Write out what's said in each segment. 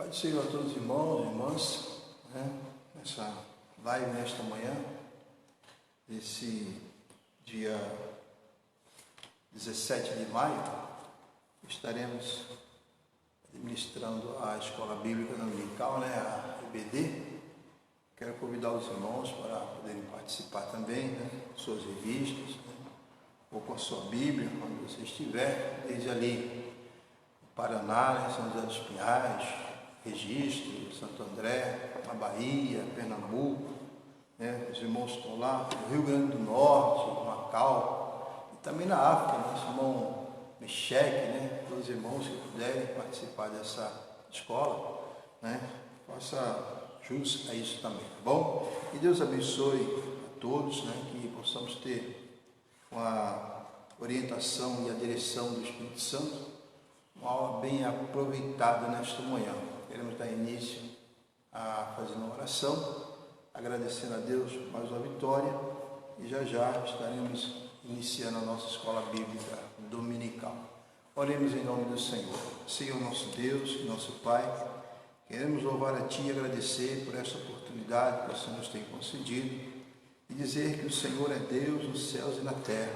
Pode ser a todos os irmãos e irmãs, nessa live nesta manhã, esse dia 17 de maio, estaremos administrando a Escola Bíblica Dominical, a EBD. Quero convidar os irmãos para poderem participar também, suas revistas, ou com a sua Bíblia, quando você estiver, desde ali, Paraná, São José dos Pinhais, Registro, Santo André, a Bahia, Pernambuco, os irmãos estão lá, no Rio Grande do Norte, Macau, e também na África, nosso irmão Mecheque, todos os irmãos que puderem participar dessa escola, faça jus a isso também, tá bom? E Deus abençoe a todos, que possamos ter uma orientação e a direção do Espírito Santo, uma aula bem aproveitada nesta manhã. Queremos dar início a fazer uma oração, agradecendo a Deus por mais uma vitória, e já estaremos iniciando a nossa escola bíblica dominical. Oremos em nome do Senhor. Senhor nosso Deus, nosso Pai, queremos louvar a Ti e agradecer por esta oportunidade que o Senhor nos tem concedido e dizer que o Senhor é Deus nos céus e na terra.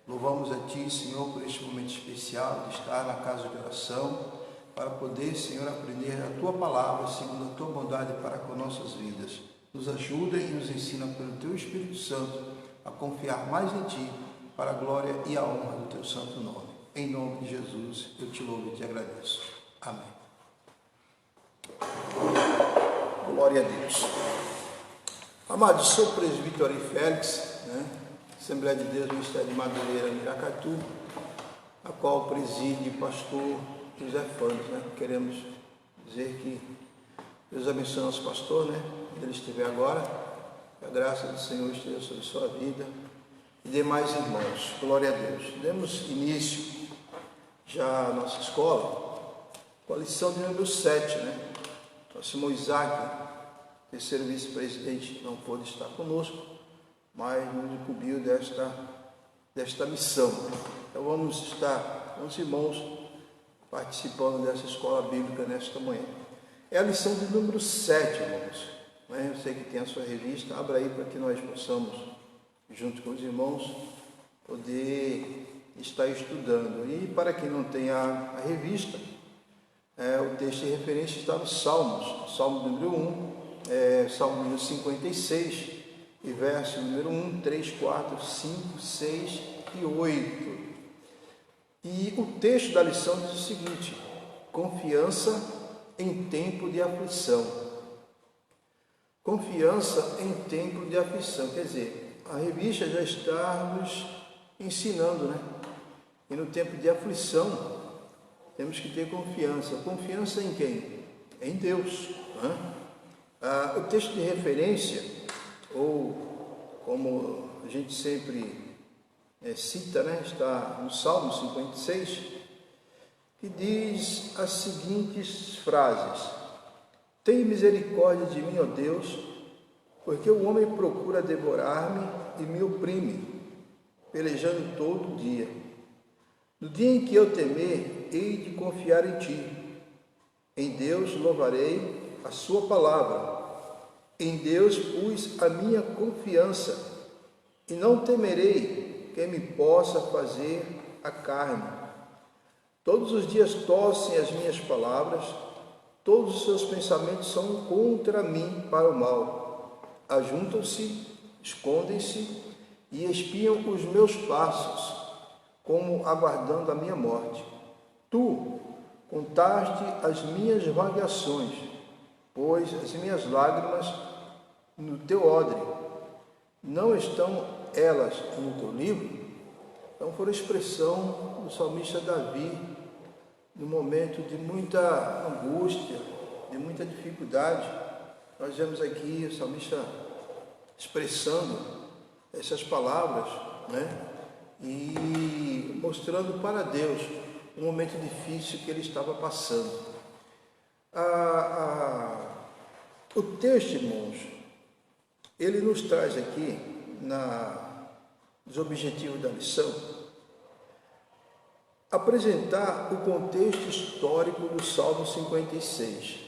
Louvamos a Ti, Senhor, por este momento especial de estar na casa de oração, para poder, Senhor, aprender a Tua palavra, segundo a Tua bondade para com nossas vidas. Nos ajuda e nos ensina pelo Teu Espírito Santo a confiar mais em Ti, para a glória e a honra do Teu santo nome. Em nome de Jesus, eu Te louvo e Te agradeço. Amém. Glória a Deus. Amados, sou o presbítero Ari Félix, Assembleia de Deus, Ministério de Madureira, Miracatu, a qual preside o pastor José Fandes. Queremos dizer que Deus abençoe nosso pastor, onde ele estiver agora, que a graça do Senhor esteja sobre sua vida e demais irmãos. Glória a Deus. Demos início já à nossa escola com a lição de número 7, Nosso irmão Isaac, terceiro vice-presidente, não pôde estar conosco, mas nos incumbiu desta missão. Então vamos estar com os irmãos participando dessa escola bíblica nesta manhã. É a lição de número 7, irmãos. Eu sei que tem a sua revista, abra aí para que nós possamos, junto com os irmãos, poder estar estudando. E para quem não tem a revista, o texto de referência está nos Salmos, Salmo número 1, Salmo número 56, e verso número 1, 3, 4, 5, 6 e 8. E o texto da lição diz o seguinte: confiança em tempo de aflição. Confiança em tempo de aflição. Quer dizer, a revista já está nos ensinando, E no tempo de aflição, temos que ter confiança. Confiança em quem? Em Deus. O texto de referência, ou como a gente sempre cita, está no Salmo 56, que diz as seguintes frases: tem misericórdia de mim, ó Deus, porque o homem procura devorar-me e me oprime, pelejando todo dia. No dia em que eu temer, hei de confiar em Ti. Em Deus louvarei a Sua palavra. Em Deus pus a minha confiança, e não temerei quem me possa fazer a carne. Todos os dias torcem as minhas palavras, todos os seus pensamentos são contra mim para o mal. Ajuntam-se, escondem-se e espiam os meus passos, como aguardando a minha morte. Tu contaste as minhas vagações, pois as minhas lágrimas no teu odre. Não estão elas no teu livro? Então foi a expressão do salmista Davi, no momento de muita angústia, de muita dificuldade. Nós vemos aqui o salmista expressando essas palavras, e mostrando para Deus o momento difícil que ele estava passando. O texto, irmãos, ele nos traz aqui, nos objetivos da lição, apresentar o contexto histórico do Salmo 56.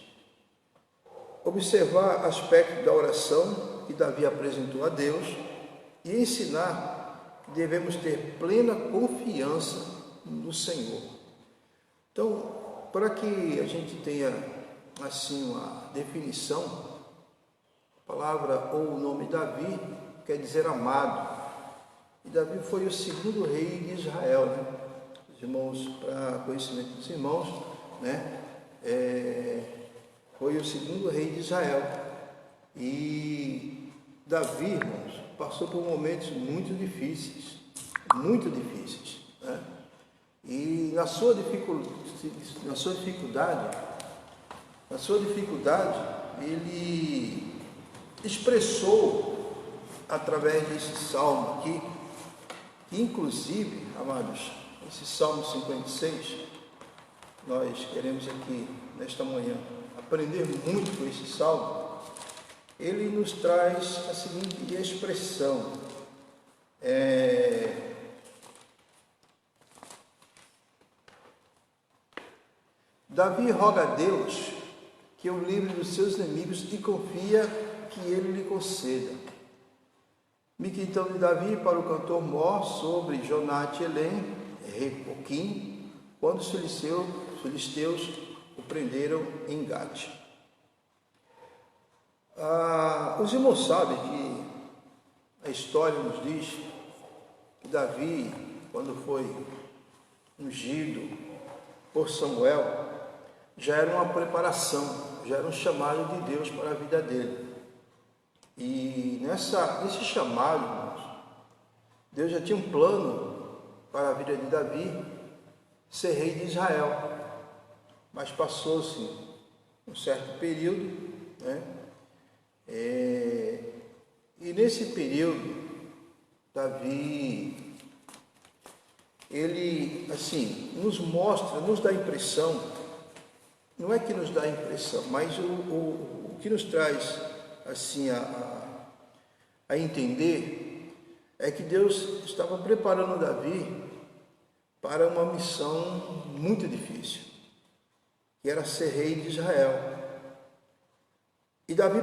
observar aspectos da oração que Davi apresentou a Deus e ensinar que devemos ter plena confiança no Senhor. Então, para que a gente tenha assim uma definição, a palavra ou o nome Davi quer dizer amado. E Davi foi o segundo rei de Israel, né? Os irmãos, para conhecimento dos irmãos, né? Foi o segundo rei de Israel. E Davi, irmãos, passou por momentos muito difíceis, né? E na sua dificuldade, ele expressou através desse salmo aqui, que inclusive, amados, esse Salmo 56, nós queremos aqui, nesta manhã, aprender muito com esse salmo. Ele nos traz a seguinte expressão: Davi roga a Deus que o livre dos seus inimigos e confia que ele lhe conceda. Mica então de Davi para o cantor mor sobre Jonate Elém, rei Poquim, quando os filisteus o prenderam em Gate. Os irmãos sabem que a história nos diz que Davi, quando foi ungido por Samuel, já era uma preparação, já era um chamado de Deus para a vida dele. E nesse chamado, irmãos, Deus já tinha um plano para a vida de Davi, ser rei de Israel. Mas passou-se um certo período, né? E nesse período, Davi, ele, assim, nos dá a impressão, não é que nos dá a impressão, mas o que nos traz, assim, a entender, é que Deus estava preparando Davi para uma missão muito difícil, que era ser rei de Israel. E Davi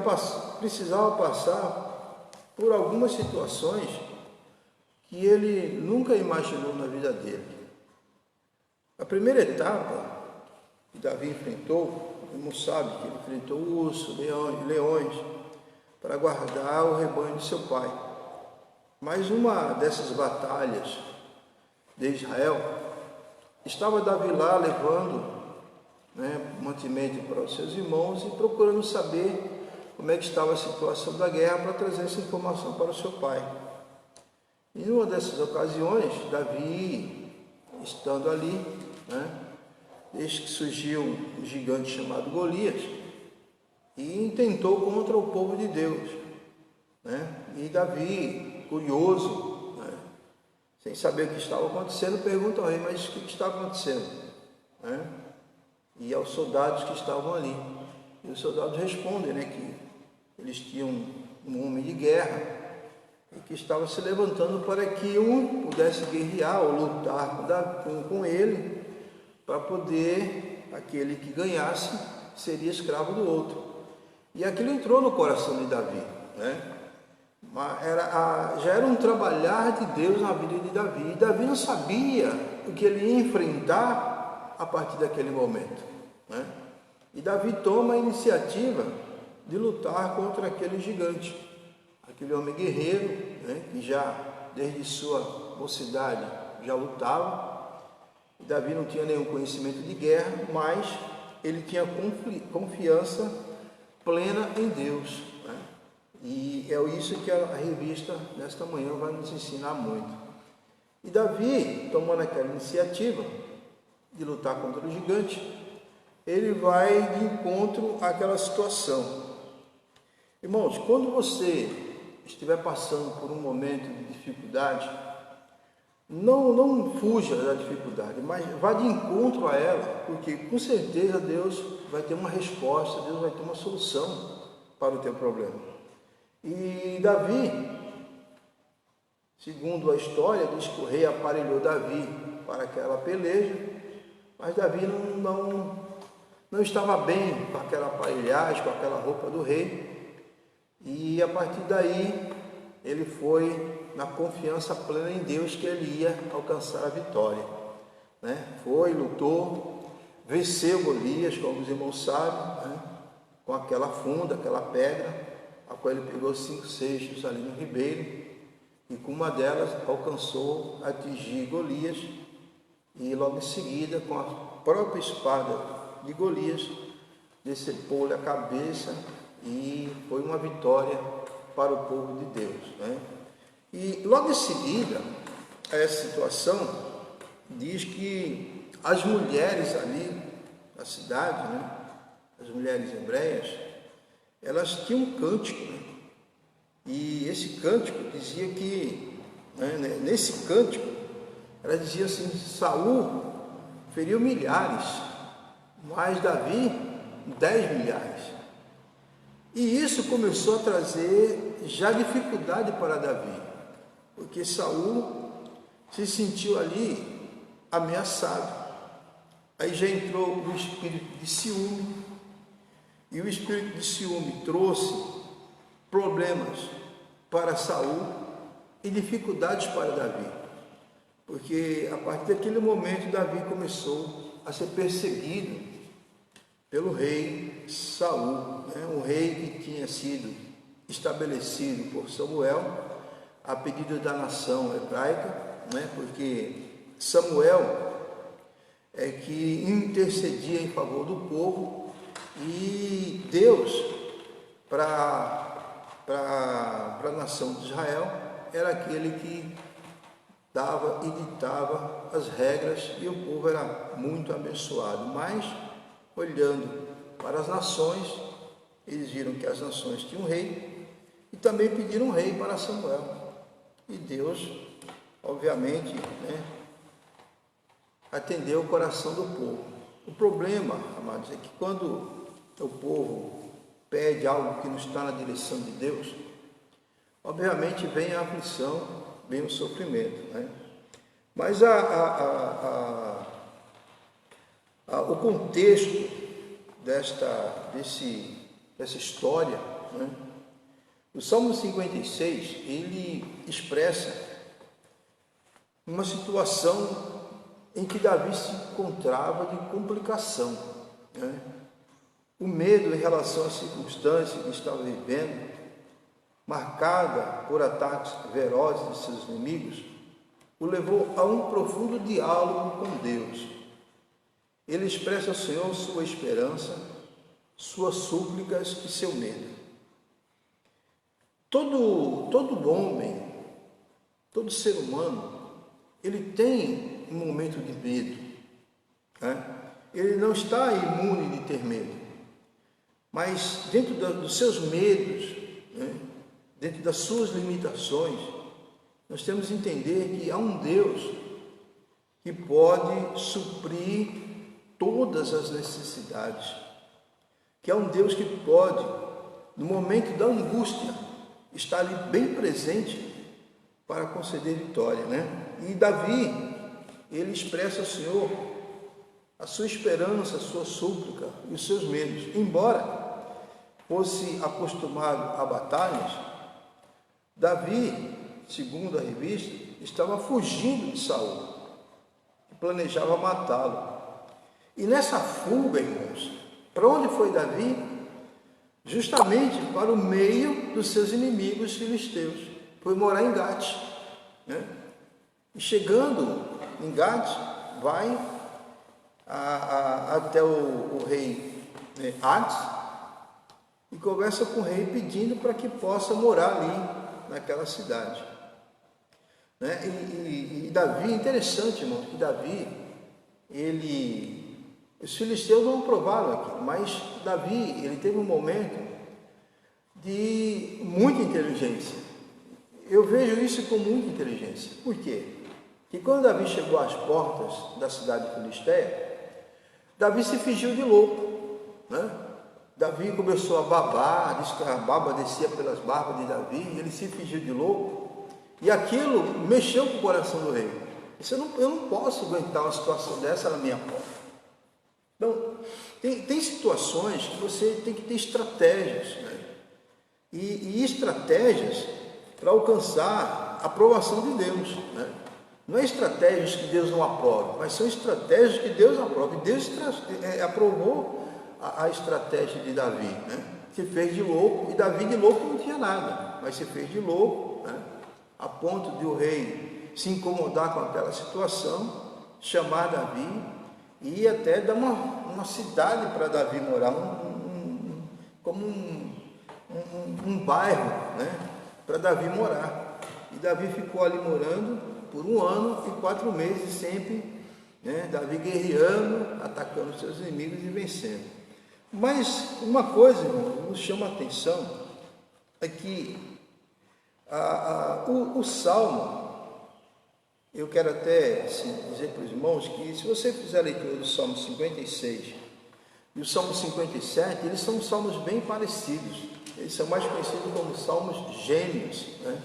precisava passar por algumas situações que ele nunca imaginou na vida dele. A primeira etapa que Davi enfrentou, como sabe, que ele enfrentou urso, leões, para guardar o rebanho de seu pai. Mas uma dessas batalhas de Israel, estava Davi lá levando, né, mantimento para os seus irmãos e procurando saber como é que estava a situação da guerra para trazer essa informação para o seu pai. E numa dessas ocasiões, Davi, estando ali, né, desde que surgiu um gigante chamado Golias e intentou contra o povo de Deus, né? E Davi, curioso, né, sem saber o que estava acontecendo, pergunta ao rei: mas o que está acontecendo, né? E aos soldados que estavam ali. E os soldados respondem, né, que eles tinham um homem de guerra e que estava se levantando para que um pudesse guerrear ou lutar com ele, para poder, aquele que ganhasse seria escravo do outro. E aquilo entrou no coração de Davi, né? Já era um trabalhar de Deus na vida de Davi. E Davi não sabia o que ele ia enfrentar a partir daquele momento, né? E Davi toma a iniciativa de lutar contra aquele gigante, aquele homem guerreiro, né, que já desde sua mocidade já lutava. E Davi não tinha nenhum conhecimento de guerra, mas ele tinha confiança plena em Deus, né? E é isso que a revista nesta manhã vai nos ensinar muito. E Davi, tomando aquela iniciativa de lutar contra o gigante, ele vai de encontro àquela situação. Irmãos, quando você estiver passando por um momento de dificuldade, não fuja da dificuldade, mas vá de encontro a ela, porque com certeza Deus vai ter uma resposta, Deus vai ter uma solução para o teu problema. E Davi, segundo a história, diz que o rei aparelhou Davi para aquela peleja, mas Davi não estava bem com aquela aparelhagem, com aquela roupa do rei, e a partir daí ele foi na confiança plena em Deus que ele ia alcançar a vitória, né? Foi, lutou, venceu Golias, como os irmãos sabem, né? Com aquela funda, aquela pedra, a qual ele pegou 5 seixos ali no ribeiro, e com uma delas alcançou atingir Golias, e logo em seguida, com a própria espada de Golias, decepou-lhe a cabeça, e foi uma vitória para o povo de Deus, né? E logo em seguida a essa situação, diz que as mulheres ali na cidade, né, as mulheres hebreias, elas tinham um cântico, né? E esse cântico dizia que, né, nesse cântico, ela dizia assim: Saul feriu milhares, mas Davi 10 milhares. E isso começou a trazer já dificuldade para Davi, porque Saul se sentiu ali ameaçado. Aí já entrou o espírito de ciúme, e o espírito de ciúme trouxe problemas para Saul e dificuldades para Davi, porque a partir daquele momento Davi começou a ser perseguido pelo rei Saul, né? Um rei que tinha sido estabelecido por Samuel a pedido da nação hebraica, né? Porque Samuel é que intercedia em favor do povo, e Deus, para a nação de Israel, era aquele que dava e ditava as regras, e o povo era muito abençoado. Mas, olhando para as nações, eles viram que as nações tinham um rei, e também pediram um rei para Samuel. E Deus, obviamente, né, atendeu o coração do povo. O problema, amados, é que quando o povo pede algo que não está na direção de Deus, obviamente vem a aflição, vem o sofrimento, né? Mas o contexto dessa história, né? O Salmo 56, ele expressa uma situação em que Davi se encontrava de complicação, né? O medo em relação às circunstâncias que estava vivendo, marcada por ataques ferozes de seus inimigos, o levou a um profundo diálogo com Deus. Ele expressa ao Senhor sua esperança, suas súplicas e seu medo. Todo homem, todo ser humano, ele tem um momento de medo, né? Ele não está imune de ter medo, mas dentro dos seus medos, né, dentro das suas limitações, nós temos que entender que há um Deus que pode suprir todas as necessidades, que há um Deus que pode, no momento da angústia, estar ali bem presente para conceder vitória, né? E Davi, ele expressa ao Senhor a sua esperança, a sua súplica e os seus medos. Embora fosse acostumado a batalhas, Davi, segundo a revista, estava fugindo de Saul, que planejava matá-lo. E nessa fuga, irmãos, para onde foi Davi? Justamente para o meio dos seus inimigos filisteus. Foi morar em Gate, né? E chegando em Gate, vai até o rei, né, Ades, e conversa com o rei pedindo para que possa morar ali naquela cidade, né? E Davi, interessante, irmão, que Davi, os filisteus não aprovaram aquilo, mas Davi, ele teve um momento de muita inteligência. Eu vejo isso com muita inteligência. Por quê? Porque quando Davi chegou às portas da cidade de Filisteia, Davi se fingiu de louco, né? Davi começou a babar, diz que a baba descia pelas barbas de Davi, e ele se fingiu de louco, e aquilo mexeu com o coração do rei. Eu não posso aguentar uma situação dessa na minha porta. Então, tem situações que você tem que ter estratégias, né? E estratégias para alcançar a aprovação de Deus, né? Não é estratégias que Deus não aprova, mas são estratégias que Deus aprova. E Deus aprovou a estratégia de Davi, né? Se fez de louco, e Davi de louco não tinha nada, mas se fez de louco, né? A ponto de o rei se incomodar com aquela situação, chamar Davi e até dar uma cidade para Davi morar, como um bairro, né? Para Davi morar. E Davi ficou ali morando por 1 ano e 4 meses, sempre, né? Davi guerreando, atacando seus inimigos e vencendo. Mas uma coisa, irmão, nos chama a atenção é que o Salmo, eu quero até dizer para os irmãos que se você fizer a leitura do Salmo 56 e o Salmo 57, eles são salmos bem parecidos. Eles são mais conhecidos como salmos gêmeos, né?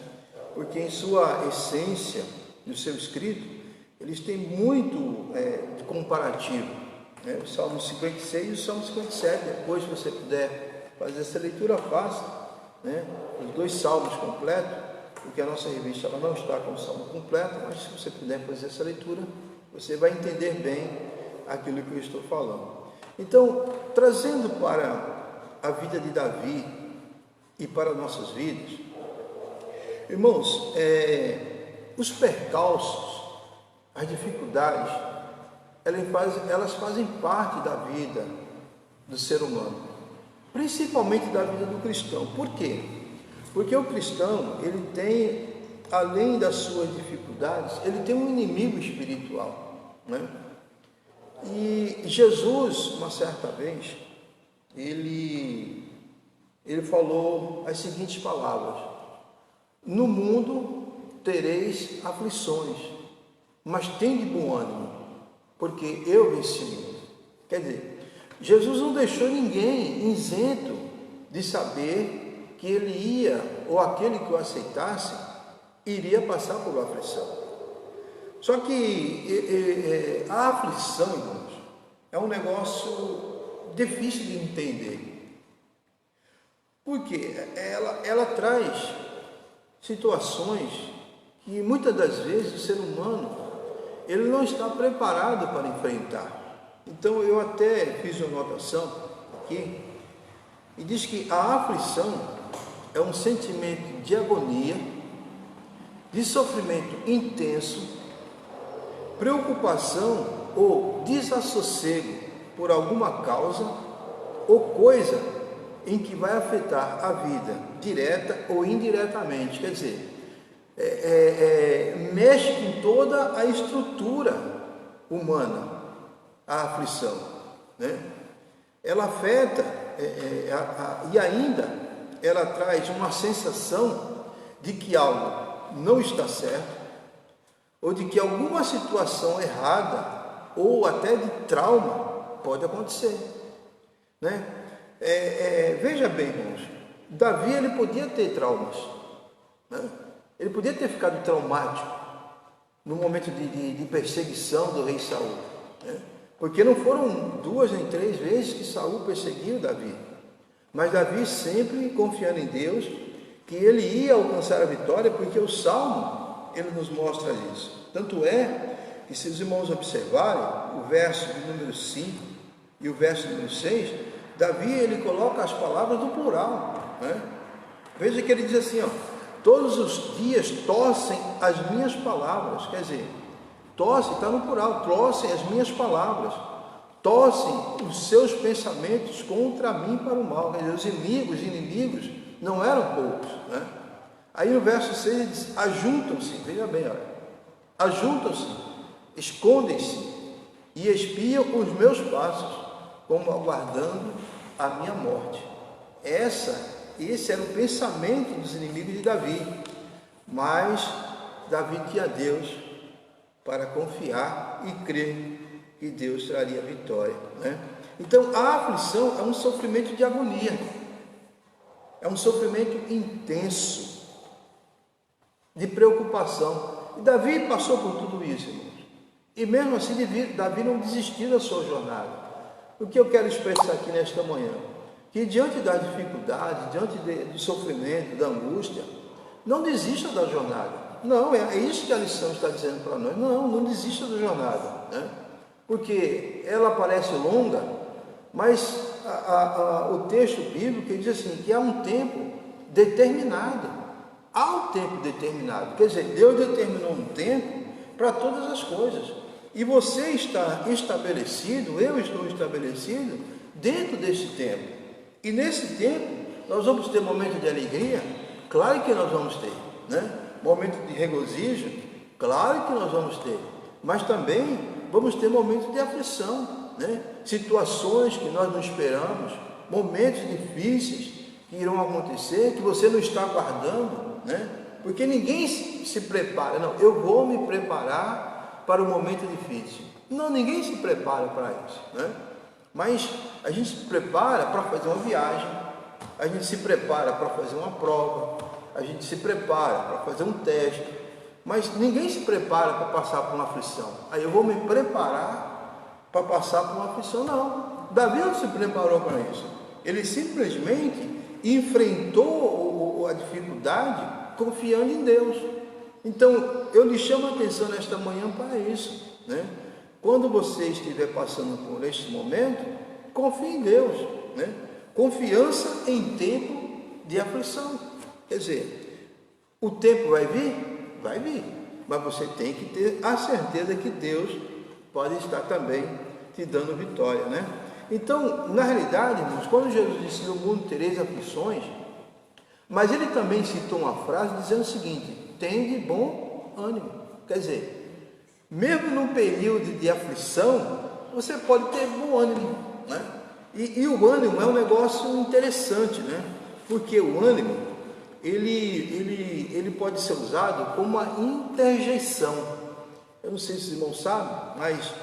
Porque em sua essência, no seu escrito, eles têm muito de comparativo, né? O Salmo 56 e o Salmo 57. Depois, se você puder fazer essa leitura, faça, né? Os 2 salmos completos, porque a nossa revista ela não está com o salmo completo, mas se você puder fazer essa leitura, você vai entender bem aquilo que eu estou falando. Então, trazendo para a vida de Davi e para nossas vidas, irmãos, os percalços, as dificuldades, elas fazem parte da vida do ser humano, principalmente da vida do cristão. Por quê? Porque o cristão, ele tem, além das suas dificuldades, ele tem um inimigo espiritual, né? E Jesus, uma certa vez, ele falou as seguintes palavras: no mundo tereis aflições, mas tende bom ânimo, porque eu venci o mundo. Quer dizer, Jesus não deixou ninguém isento de saber que ele ia, ou aquele que o aceitasse, iria passar por uma aflição. Só que a aflição, irmãos, é um negócio difícil de entender. Porque ela traz situações que muitas das vezes o ser humano ele não está preparado para enfrentar. Então eu até fiz uma anotação aqui e diz que a aflição é um sentimento de agonia, de sofrimento intenso, preocupação ou desassossego por alguma causa ou coisa em que vai afetar a vida, direta ou indiretamente. Quer dizer, mexe com toda a estrutura humana, a aflição, né? Ela afeta e ainda ela traz uma sensação de que algo não está certo, ou de que alguma situação errada ou até de trauma pode acontecer, né? Veja bem, irmãos, Davi ele podia ter traumas, né? Ele podia ter ficado traumático no momento de perseguição do rei Saul, né? Porque não foram 2 nem 3 vezes que Saul perseguiu Davi, mas Davi sempre confiando em Deus, que ele ia alcançar a vitória, porque o Salmo ele nos mostra isso. Tanto é que, se os irmãos observarem o verso de número 5 e o verso número 6, Davi ele coloca as palavras no plural, né? Veja que ele diz assim, ó: todos os dias torcem as minhas palavras. Quer dizer, torcem, está no plural, torcem as minhas palavras, torcem os seus pensamentos contra mim para o mal. Quer dizer, os inimigos não eram poucos, né? Aí no verso 6 ele diz: ajuntam-se, veja bem, olha, ajuntam-se, escondem-se e espiam os meus passos, como aguardando a minha morte. Esse era o pensamento dos inimigos de Davi, mas Davi tinha Deus para confiar e crer que Deus traria a vitória, né? Então a aflição é um sofrimento de agonia, é um sofrimento intenso, de preocupação. E Davi passou por tudo isso, irmãos. E mesmo assim, Davi não desistiu da sua jornada. O que eu quero expressar aqui nesta manhã? Que diante da dificuldade, diante do sofrimento, da angústia, não desista da jornada. Não, é isso que a lição está dizendo para nós. Não desista da jornada, né? Porque ela parece longa, mas o texto bíblico diz assim, que há um tempo determinado. Há um tempo determinado. Quer dizer, Deus determinou um tempo para todas as coisas. E você está estabelecido, eu estou estabelecido dentro desse tempo. E nesse tempo, nós vamos ter momentos de alegria, claro que nós vamos ter, né? Momentos de regozijo, claro que nós vamos ter, mas também vamos ter momentos de aflição, né? Situações que nós não esperamos, momentos difíceis que irão acontecer, que você não está aguardando, né? Porque ninguém se prepara, não, eu vou me preparar para o momento difícil. Não, ninguém se prepara para isso, né? Mas a gente se prepara para fazer uma viagem, a gente se prepara para fazer uma prova, a gente se prepara para fazer um teste, mas ninguém se prepara para passar por uma aflição. Aí eu vou me preparar para passar por uma aflição, não. Davi não se preparou para isso. Ele simplesmente enfrentou a dificuldade confiando em Deus. Então, eu lhe chamo a atenção nesta manhã para isso, né? Quando você estiver passando por este momento, confie em Deus, né? Confiança em tempo de aflição. Quer dizer, o tempo vai vir? Vai vir. Mas você tem que ter a certeza que Deus pode estar também te dando vitória, né? Então, na realidade, irmãos, quando Jesus disse, no mundo tereis aflições, mas ele também citou uma frase dizendo o seguinte, tende bom ânimo. Quer dizer, mesmo num período de aflição, você pode ter bom ânimo, né? E o ânimo é um negócio interessante, né? Porque o ânimo, ele pode ser usado como uma interjeição. Eu não sei se os irmãos sabem, mas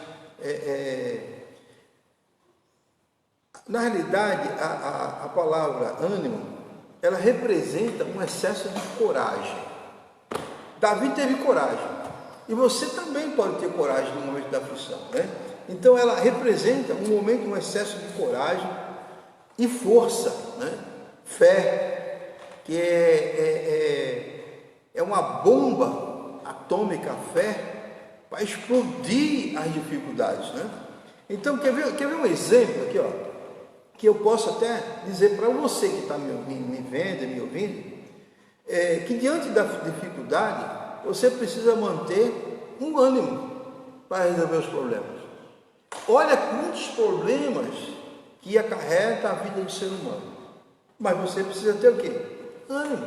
na realidade a palavra ânimo, ela representa um excesso de coragem. Davi teve coragem. E você também pode ter coragem no momento da aflição, né? Então ela representa um momento, um excesso de coragem e força, né? Fé, que é uma bomba atômica, a fé, para explodir as dificuldades, né? Então quer ver um exemplo aqui, ó, que eu posso até dizer para você que está me vendo e me ouvindo, que diante da dificuldade você precisa manter um ânimo para resolver os problemas. Olha quantos problemas que acarreta a vida do ser humano. Mas você precisa ter o quê? Ânimo.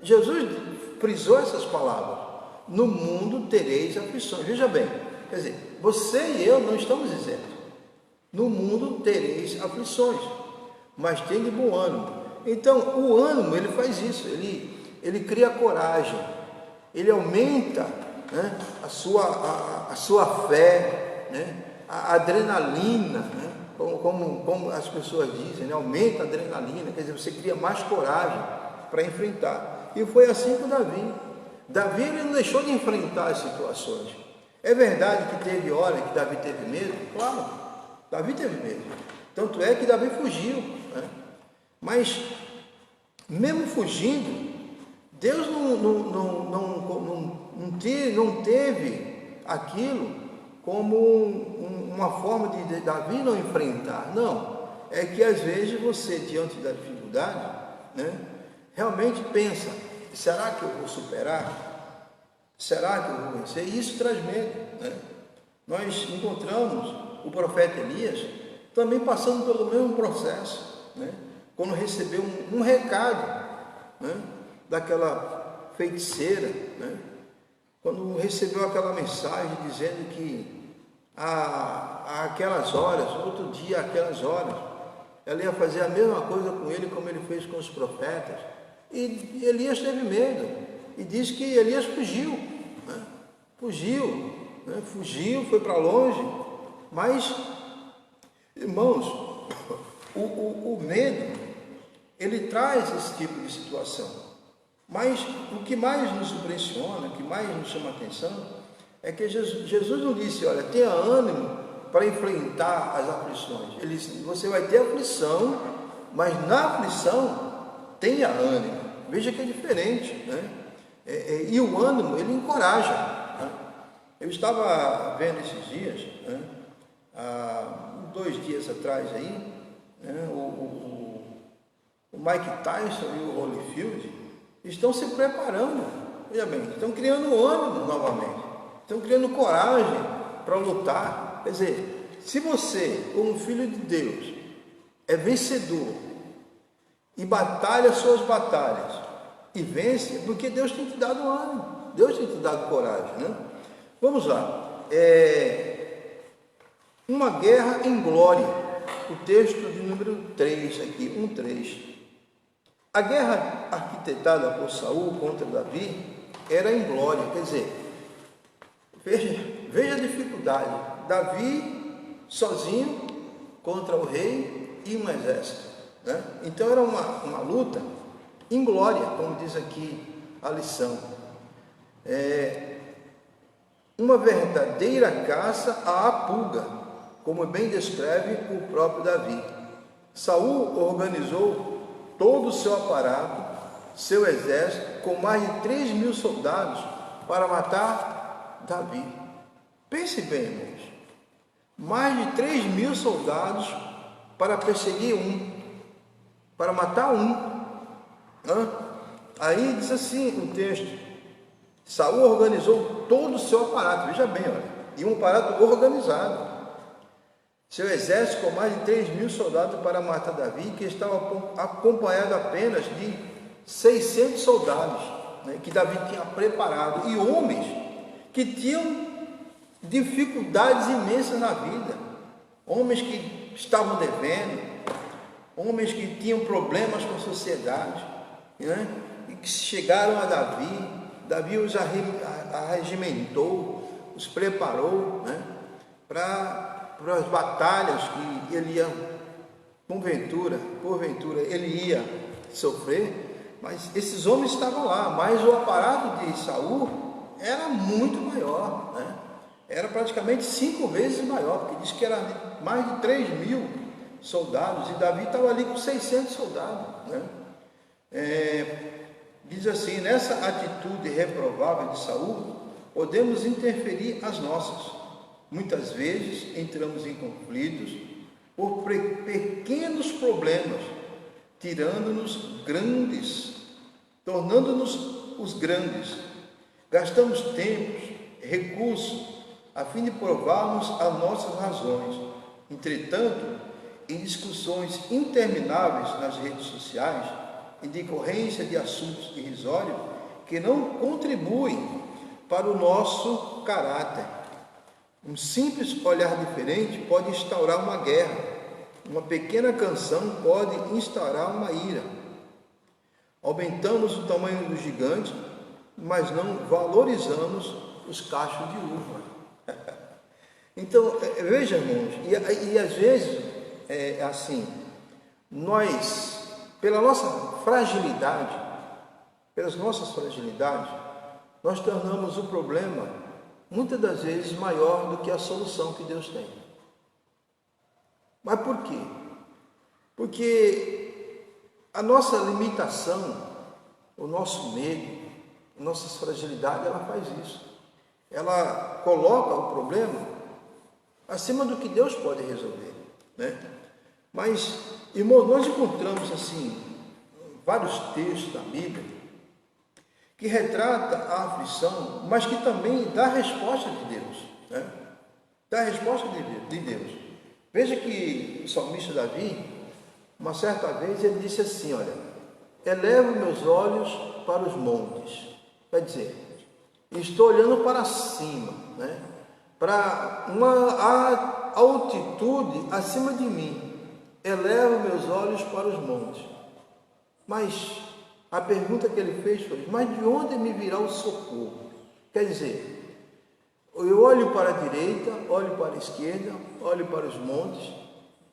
Jesus frisou essas palavras. No mundo tereis aflições. Veja bem, quer dizer, você e eu não estamos isentos. No mundo tereis aflições, mas tenha bom ânimo. Então, o ânimo, ele faz isso, ele cria coragem. Ele aumenta, né, a sua fé, né, a adrenalina, né, como as pessoas dizem, né, aumenta a adrenalina, quer dizer, você cria mais coragem para enfrentar. E foi assim com Davi. Davi ele não deixou de enfrentar as situações. É verdade que teve hora que Davi teve medo? Claro, Davi teve medo. Tanto é que Davi fugiu, né? Mas, mesmo fugindo, Deus não teve aquilo como uma forma de Davi não enfrentar. Não, é que às vezes você, diante da dificuldade, né, realmente pensa, será que eu vou superar? Será que eu vou vencer? E isso traz medo, né? Nós encontramos o profeta Elias também passando pelo mesmo processo, né? Quando recebeu um recado, né, daquela feiticeira, né? Quando recebeu aquela mensagem dizendo que aquelas horas, outro dia, aquelas horas, ela ia fazer a mesma coisa com ele como ele fez com os profetas. E Elias teve medo e diz que Elias fugiu, né? Fugiu, foi para longe. Mas, irmãos, o medo, ele traz esse tipo de situação. Mas o que mais nos impressiona, o que mais nos chama a atenção, é que Jesus não disse, olha, tenha ânimo, para enfrentar as aflições. Ele disse, você vai ter aflição, mas na aflição tenha ânimo. Veja que é diferente, né? E o ânimo, ele encoraja, né? Eu estava vendo esses dias, né? Há 2 dias atrás aí, né? O Mike Tyson e o Holyfield estão se preparando, veja bem, estão criando ânimo novamente, estão criando coragem para lutar. Quer dizer, se você, como filho de Deus, é vencedor e batalha suas batalhas e vence, é porque Deus tem te dado ânimo, Deus tem te dado coragem, né? Vamos lá. Uma guerra em glória, o texto de número 3 aqui, 1:3. A guerra arquitetada por Saul contra Davi era em glória, quer dizer, veja a dificuldade. Davi sozinho contra o rei e um exército, né? Então era uma luta em glória, como diz aqui a lição. Uma verdadeira caça à pulga, como bem descreve o próprio Davi. Saul organizou todo o seu aparato, seu exército, com mais de 3.000 soldados para matar Davi. Pense bem, irmãos, mais de 3.000 soldados para perseguir para matar Aí diz assim o texto, Saul organizou todo o seu aparato, veja bem, olha, e um aparato organizado. Seu exército com mais de 3.000 soldados para matar Davi, que estava acompanhado apenas de 600 soldados, né, que Davi tinha preparado, e homens que tinham dificuldades imensas na vida, homens que estavam devendo, homens que tinham problemas com a sociedade, né, e que chegaram a Davi os arregimentou, os preparou, né, para as batalhas que ele ia, porventura, ele ia sofrer. Mas esses homens estavam lá, mas o aparato de Saul era muito maior, né? Era praticamente 5 vezes maior, porque diz que era mais de 3.000 soldados, e Davi estava ali com 600 soldados, né? Diz assim, nessa atitude reprovável de Saul, podemos interferir as nossas. Muitas vezes entramos em conflitos por pequenos problemas, tornando-nos os grandes. Gastamos tempos, recursos, a fim de provarmos as nossas razões. Entretanto, em discussões intermináveis nas redes sociais, em decorrência de assuntos irrisórios que não contribuem para o nosso caráter, um simples olhar diferente pode instaurar uma guerra. Uma pequena canção pode instaurar uma ira. Aumentamos o tamanho do gigante, mas não valorizamos os cachos de uva. Então, veja, irmãos, e às vezes é assim, nós, pelas nossas fragilidades, nós tornamos o problema muitas das vezes maior do que a solução que Deus tem. Mas por quê? Porque a nossa limitação, o nosso medo, nossas fragilidades, ela faz isso. Ela coloca o problema acima do que Deus pode resolver, né? Mas, irmãos, nós encontramos assim vários textos da Bíblia que retrata a aflição, mas que também dá resposta de Deus, né? Dá resposta de Deus. Veja que o salmista Davi, uma certa vez, ele disse assim, olha, elevo meus olhos para os montes. Quer dizer, estou olhando para cima, né? Para uma altitude acima de mim. Elevo meus olhos para os montes. Mas a pergunta que ele fez foi, mas de onde me virá o socorro? Quer dizer, eu olho para a direita, olho para a esquerda, olho para os montes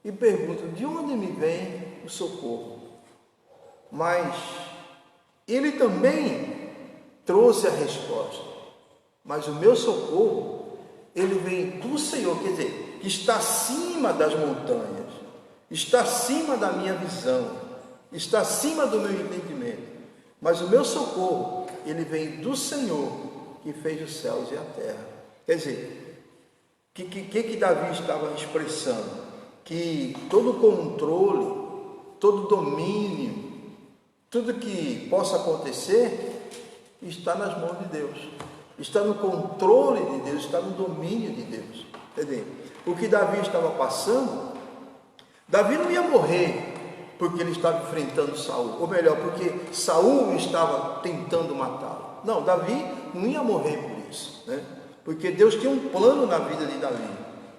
e pergunto, de onde me vem o socorro? Mas ele também trouxe a resposta. Mas o meu socorro ele vem do Senhor, quer dizer, que está acima das montanhas, está acima da minha visão, está acima do meu entendimento. Mas o meu socorro, ele vem do Senhor, que fez os céus e a terra. Quer dizer, o que Davi estava expressando? Que todo controle, todo domínio, tudo que possa acontecer, está nas mãos de Deus, está no controle de Deus, está no domínio de Deus. Entendeu? O que Davi estava passando, Davi não ia morrer porque ele estava enfrentando Saul, ou melhor, porque Saul estava tentando matá-lo. Não, Davi não ia morrer por isso, né? Porque Deus tinha um plano na vida de Davi.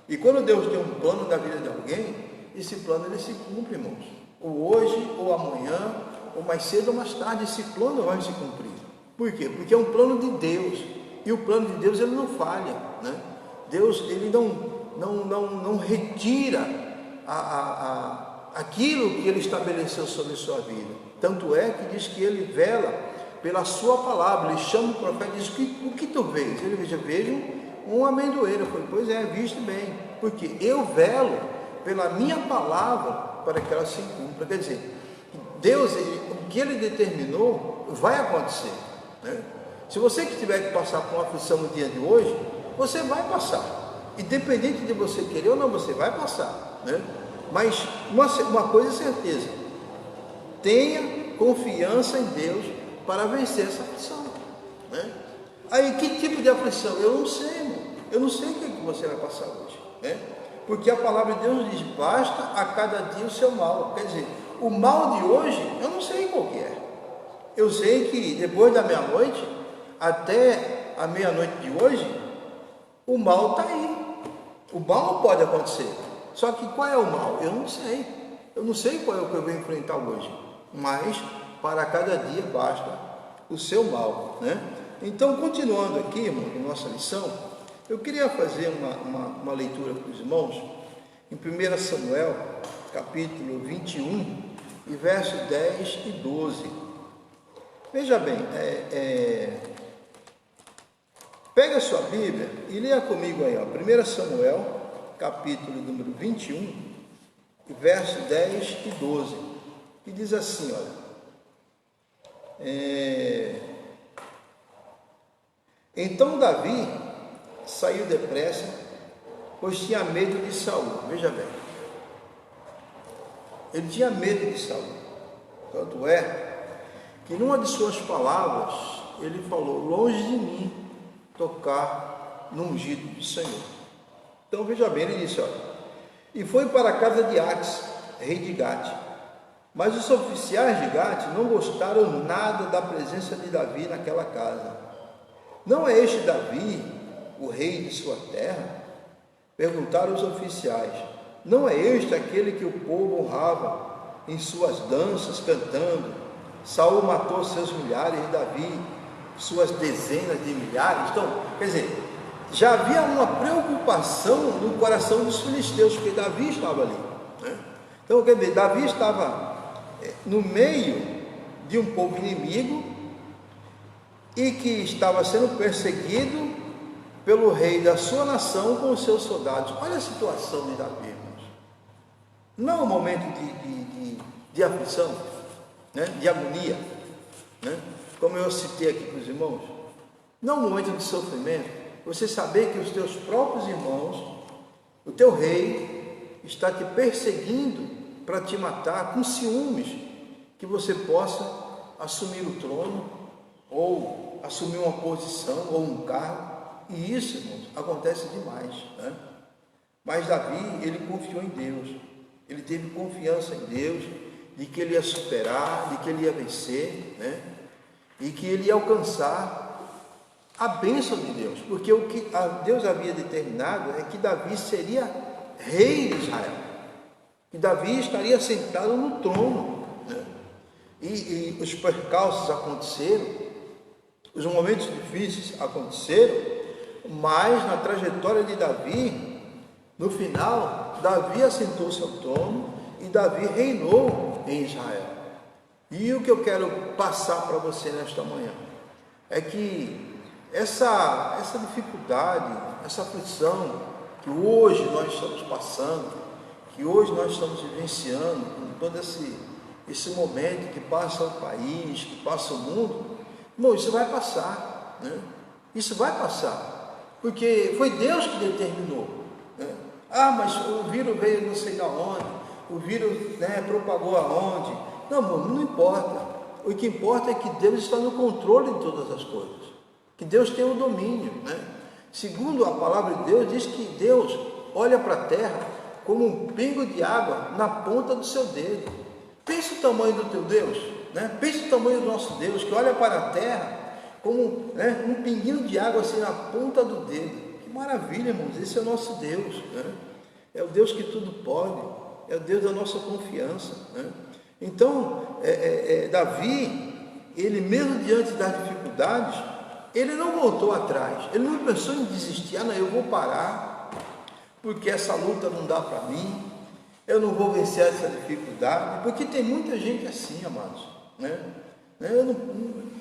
E quando Deus tem um plano na vida de alguém, esse plano ele se cumpre, irmãos. Ou hoje, ou amanhã, ou mais cedo ou mais tarde, esse plano vai se cumprir. Por quê? Porque é um plano de Deus. E o plano de Deus ele não falha, né? Deus ele não retira aquilo que ele estabeleceu sobre a sua vida. Tanto é que diz que ele vela pela sua palavra. Ele chama o profeta e diz: o que tu vês? Ele diz: vejo um amendoeiro. Eu falei: pois é, viste bem, porque eu velo pela minha palavra para que ela se cumpra. Quer dizer, Deus, o que ele determinou vai acontecer, né? Se você que tiver que passar por uma aflição no dia de hoje, você vai passar. Independente de você querer ou não, você vai passar, né? Mas uma coisa é certeza: tenha confiança em Deus para vencer essa aflição, né? Aí, que tipo de aflição? Eu não sei, irmão. Eu não sei o que você vai passar hoje, né? Porque a palavra de Deus diz: basta a cada dia o seu mal. Quer dizer, o mal de hoje, eu não sei qual que é. Eu sei que depois da meia-noite, até a meia-noite de hoje, o mal está aí. O mal pode acontecer. Só que qual é o mal? Eu não sei. Eu não sei qual é o que eu vou enfrentar hoje. Mas para cada dia basta o seu mal, né? Então, continuando aqui, irmão, em nossa lição, eu queria fazer uma leitura para os irmãos em 1 Samuel, capítulo 21, e versos 10 e 12. Veja bem, pega a sua Bíblia e leia comigo aí, ó, 1 Samuel, capítulo número 21, e versos 10 e 12, que diz assim, olha: então Davi saiu depressa, pois tinha medo de Saul. Veja bem, ele tinha medo de Saul. Tanto é que numa de suas palavras ele falou: longe de mim tocar no ungido do Senhor. Então veja bem, ele disse, olha: e foi para a casa de Aques, rei de Gate. Mas os oficiais de Gate não gostaram nada da presença de Davi naquela casa. Não é este Davi o rei de sua terra? Perguntaram os oficiais. Não é este aquele que o povo honrava em suas danças, cantando: Saul matou seus milhares, Davi suas dezenas de milhares? Então, quer dizer, já havia uma preocupação no coração dos filisteus, porque Davi estava ali, né? Então, quer dizer, Davi estava no meio de um povo inimigo e que estava sendo perseguido pelo rei da sua nação com os seus soldados. Olha a situação de Davi, irmãos. Não é um momento de aflição, né? De agonia, né? Como eu citei aqui para os irmãos, não é um momento de sofrimento. Você saber que os teus próprios irmãos, o teu rei, está te perseguindo para te matar, com ciúmes que você possa assumir o trono, ou assumir uma posição, ou um cargo. E isso, irmãos, acontece demais, né? Mas Davi, ele confiou em Deus, ele teve confiança em Deus, de que ele ia superar, de que ele ia vencer, né? E que ele ia alcançar a bênção de Deus, porque o que Deus havia determinado é que Davi seria rei de Israel, e Davi estaria sentado no trono, né? E os percalços aconteceram, os momentos difíceis aconteceram, mas na trajetória de Davi, no final, Davi assentou seu trono e Davi reinou em Israel. E o que eu quero passar para você nesta manhã é que essa dificuldade, essa aflição que hoje nós estamos passando, que hoje nós estamos vivenciando, com todo esse momento que passa o país, que passa o mundo, irmão, isso vai passar, né? Isso vai passar, porque foi Deus que determinou, né? Ah, mas o vírus veio não sei de onde, o vírus, né, propagou aonde. Não, irmão, não importa. O que importa é que Deus está no controle de todas as coisas, que Deus tem o domínio, né? Segundo a palavra de Deus, diz que Deus olha para a terra como um pingo de água na ponta do seu dedo. Pensa o tamanho do teu Deus, né? Pensa o tamanho do nosso Deus, que olha para a terra como, né, um pinguinho de água assim na ponta do dedo. Que maravilha, irmãos, esse é o nosso Deus, né? É o Deus que tudo pode, é o Deus da nossa confiança, né? Então, Davi, ele mesmo diante das dificuldades, ele não voltou atrás, ele não pensou em desistir. Ah, não, eu vou parar, porque essa luta não dá para mim, eu não vou vencer essa dificuldade, porque tem muita gente assim, amados, né?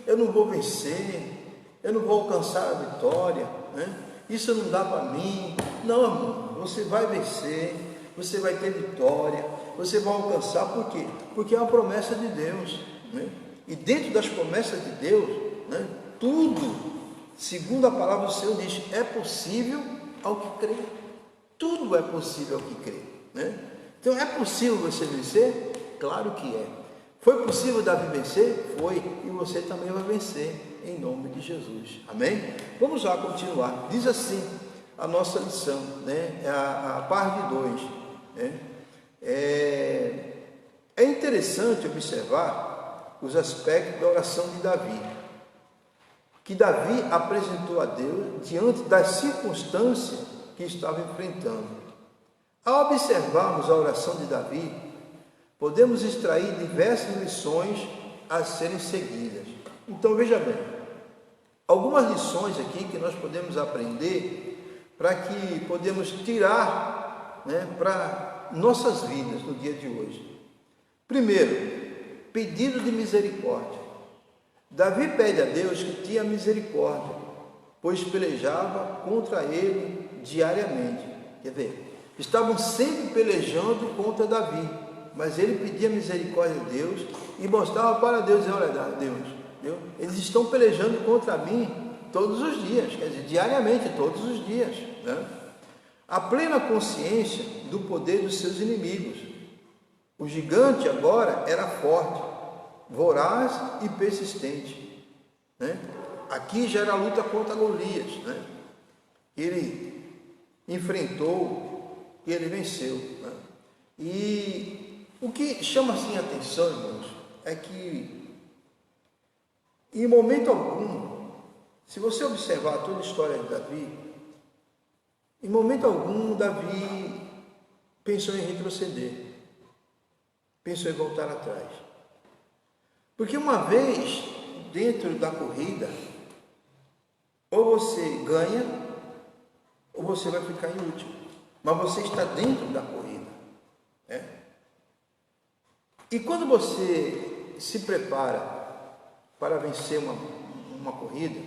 Eu não vou vencer, eu não vou alcançar a vitória, né? Isso não dá para mim. Não, amor, você vai vencer, você vai ter vitória, você vai alcançar. Por quê? Porque é uma promessa de Deus, né? E dentro das promessas de Deus, né, tudo, segundo a palavra do Senhor, diz: é possível ao que crê. Tudo é possível ao que crê, né? Então, é possível você vencer? Claro que é. Foi possível Davi vencer? Foi. E você também vai vencer, em nome de Jesus. Amém? Vamos lá continuar. Diz assim a nossa lição, né? A parte 2, né? É interessante observar os aspectos da oração de Davi, que Davi apresentou a Deus diante das circunstâncias que estava enfrentando. Ao observarmos a oração de Davi, podemos extrair diversas lições a serem seguidas. Então veja bem, algumas lições aqui que nós podemos aprender, para que podemos tirar, né, para nossas vidas no dia de hoje. Primeiro, pedido de misericórdia. Davi pede a Deus que tenha misericórdia, pois pelejava contra ele diariamente. Quer ver? Estavam sempre pelejando contra Davi, mas ele pedia misericórdia a Deus e mostrava para Deus: olha, Deus, eles estão pelejando contra mim todos os dias, quer dizer, diariamente, todos os dias, né? A plena consciência do poder dos seus inimigos. O gigante agora era forte, voraz e persistente, né? Aqui já era a luta contra Golias, né? Ele enfrentou e ele venceu, né? E o que chama assim a atenção, irmãos, é que em momento algum, se você observar toda a história de Davi, em momento algum Davi pensou em retroceder, pensou em voltar atrás. Porque uma vez dentro da corrida, ou você ganha, ou você vai ficar em último. Mas você está dentro da corrida, né? E quando você se prepara para vencer uma corrida,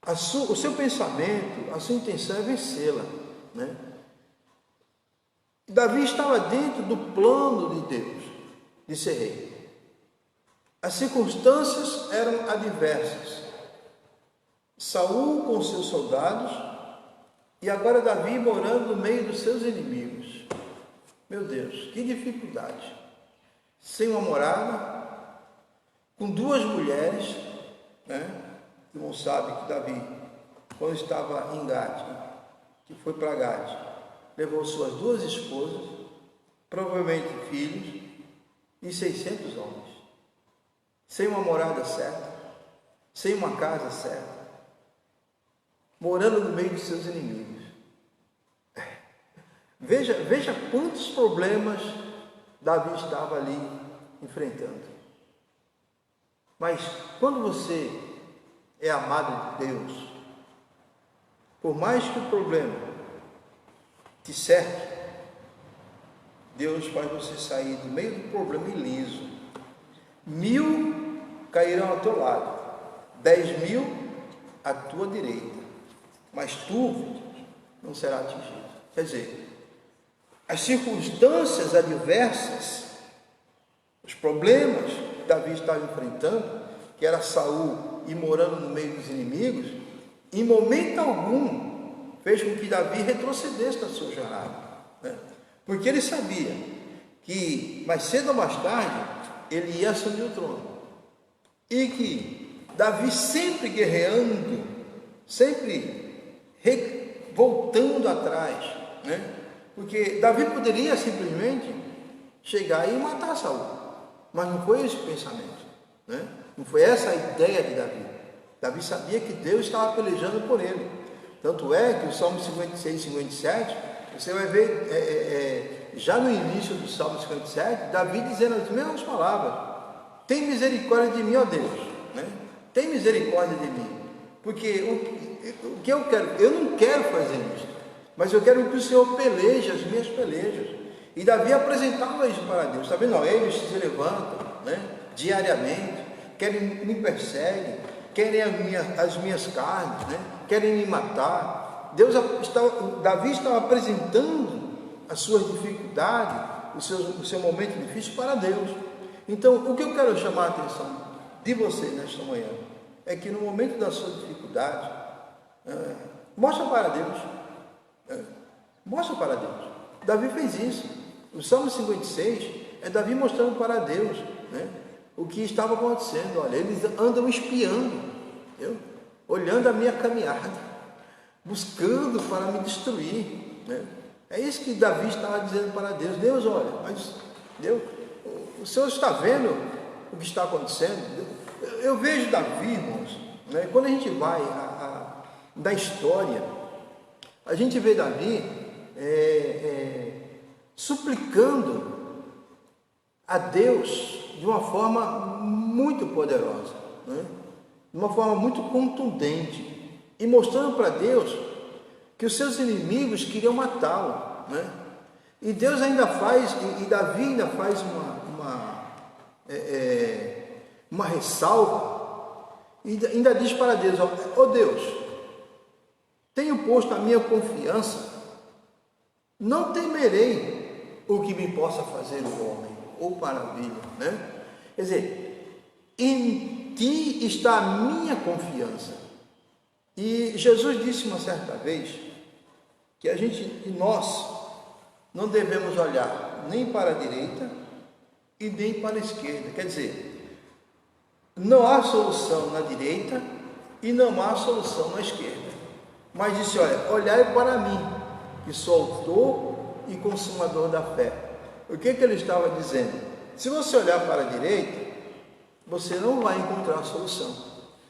o seu pensamento, a sua intenção é vencê-la, né? Davi estava dentro do plano de Deus de ser rei. As circunstâncias eram adversas. Saul com seus soldados e agora Davi morando no meio dos seus inimigos. Meu Deus, que dificuldade! Sem uma morada, com duas mulheres, né? O irmão sabe que Davi, quando estava em Gade, que foi para Gade, levou suas duas esposas, provavelmente filhos, e 600 homens. Sem uma morada certa, sem uma casa certa, morando no meio dos seus inimigos. Veja quantos problemas Davi estava ali enfrentando. Mas quando você é amado de Deus, por mais que o problema te cerque, Deus faz você sair do meio do problema ileso. 1000 cairão ao teu lado, 10.000 à tua direita, mas tu não serás atingido. Quer dizer, as circunstâncias adversas, os problemas que Davi estava enfrentando, que era Saul e morando no meio dos inimigos, em momento algum fez com que Davi retrocedesse na sua jornada, né? Porque ele sabia que mais cedo ou mais tarde ele ia assumir o trono, e que Davi sempre guerreando, sempre voltando atrás, né? Porque Davi poderia simplesmente chegar e matar Saul, mas não foi esse o pensamento, né? Não foi essa a ideia de Davi. Davi sabia que Deus estava pelejando por ele. Tanto é que o Salmo 56 e 57, você vai ver já no início do Salmo 57, Davi dizendo as mesmas palavras: tem misericórdia de mim, ó Deus, né? Tem misericórdia de mim, porque o que eu quero, eu não quero fazer isso, mas eu quero que o Senhor peleje as minhas pelejas. E Davi apresentava isso para Deus. Está vendo? Eles se levantam, né, diariamente, me perseguem, querem as minhas carnes, né, querem me matar. Davi estava apresentando as suas dificuldades, o seu momento difícil para Deus. Então, o que eu quero chamar a atenção de você nesta manhã é que no momento da sua dificuldade, mostra para Deus. Mostra para Deus. Davi fez isso. O Salmo 56 é Davi mostrando para Deus, né, o que estava acontecendo. Olha, eles andam espiando, entendeu? Olhando a minha caminhada, buscando para me destruir, né? É isso que Davi estava dizendo para Deus. Deus, olha, mas Deus, o Senhor está vendo o que está acontecendo? Eu vejo Davi, irmãos, né? Quando a gente vai da história, a gente vê Davi suplicando a Deus de uma forma muito poderosa, né? De uma forma muito contundente, e mostrando para Deus que os seus inimigos queriam matá-lo, né? E Deus ainda faz, e Davi ainda faz uma ressalva, e ainda diz para Deus: ó Deus, tenho posto a minha confiança, não temerei o que me possa fazer o homem, ou maravilha, né? Quer dizer, em ti está a minha confiança. E Jesus disse uma certa vez que nós não devemos olhar nem para a direita e nem para a esquerda. Quer dizer, não há solução na direita e não há solução na esquerda. Mas disse: olha, olhai para mim, que sou autor e consumador da fé. O que ele estava dizendo? Se você olhar para a direita, você não vai encontrar a solução.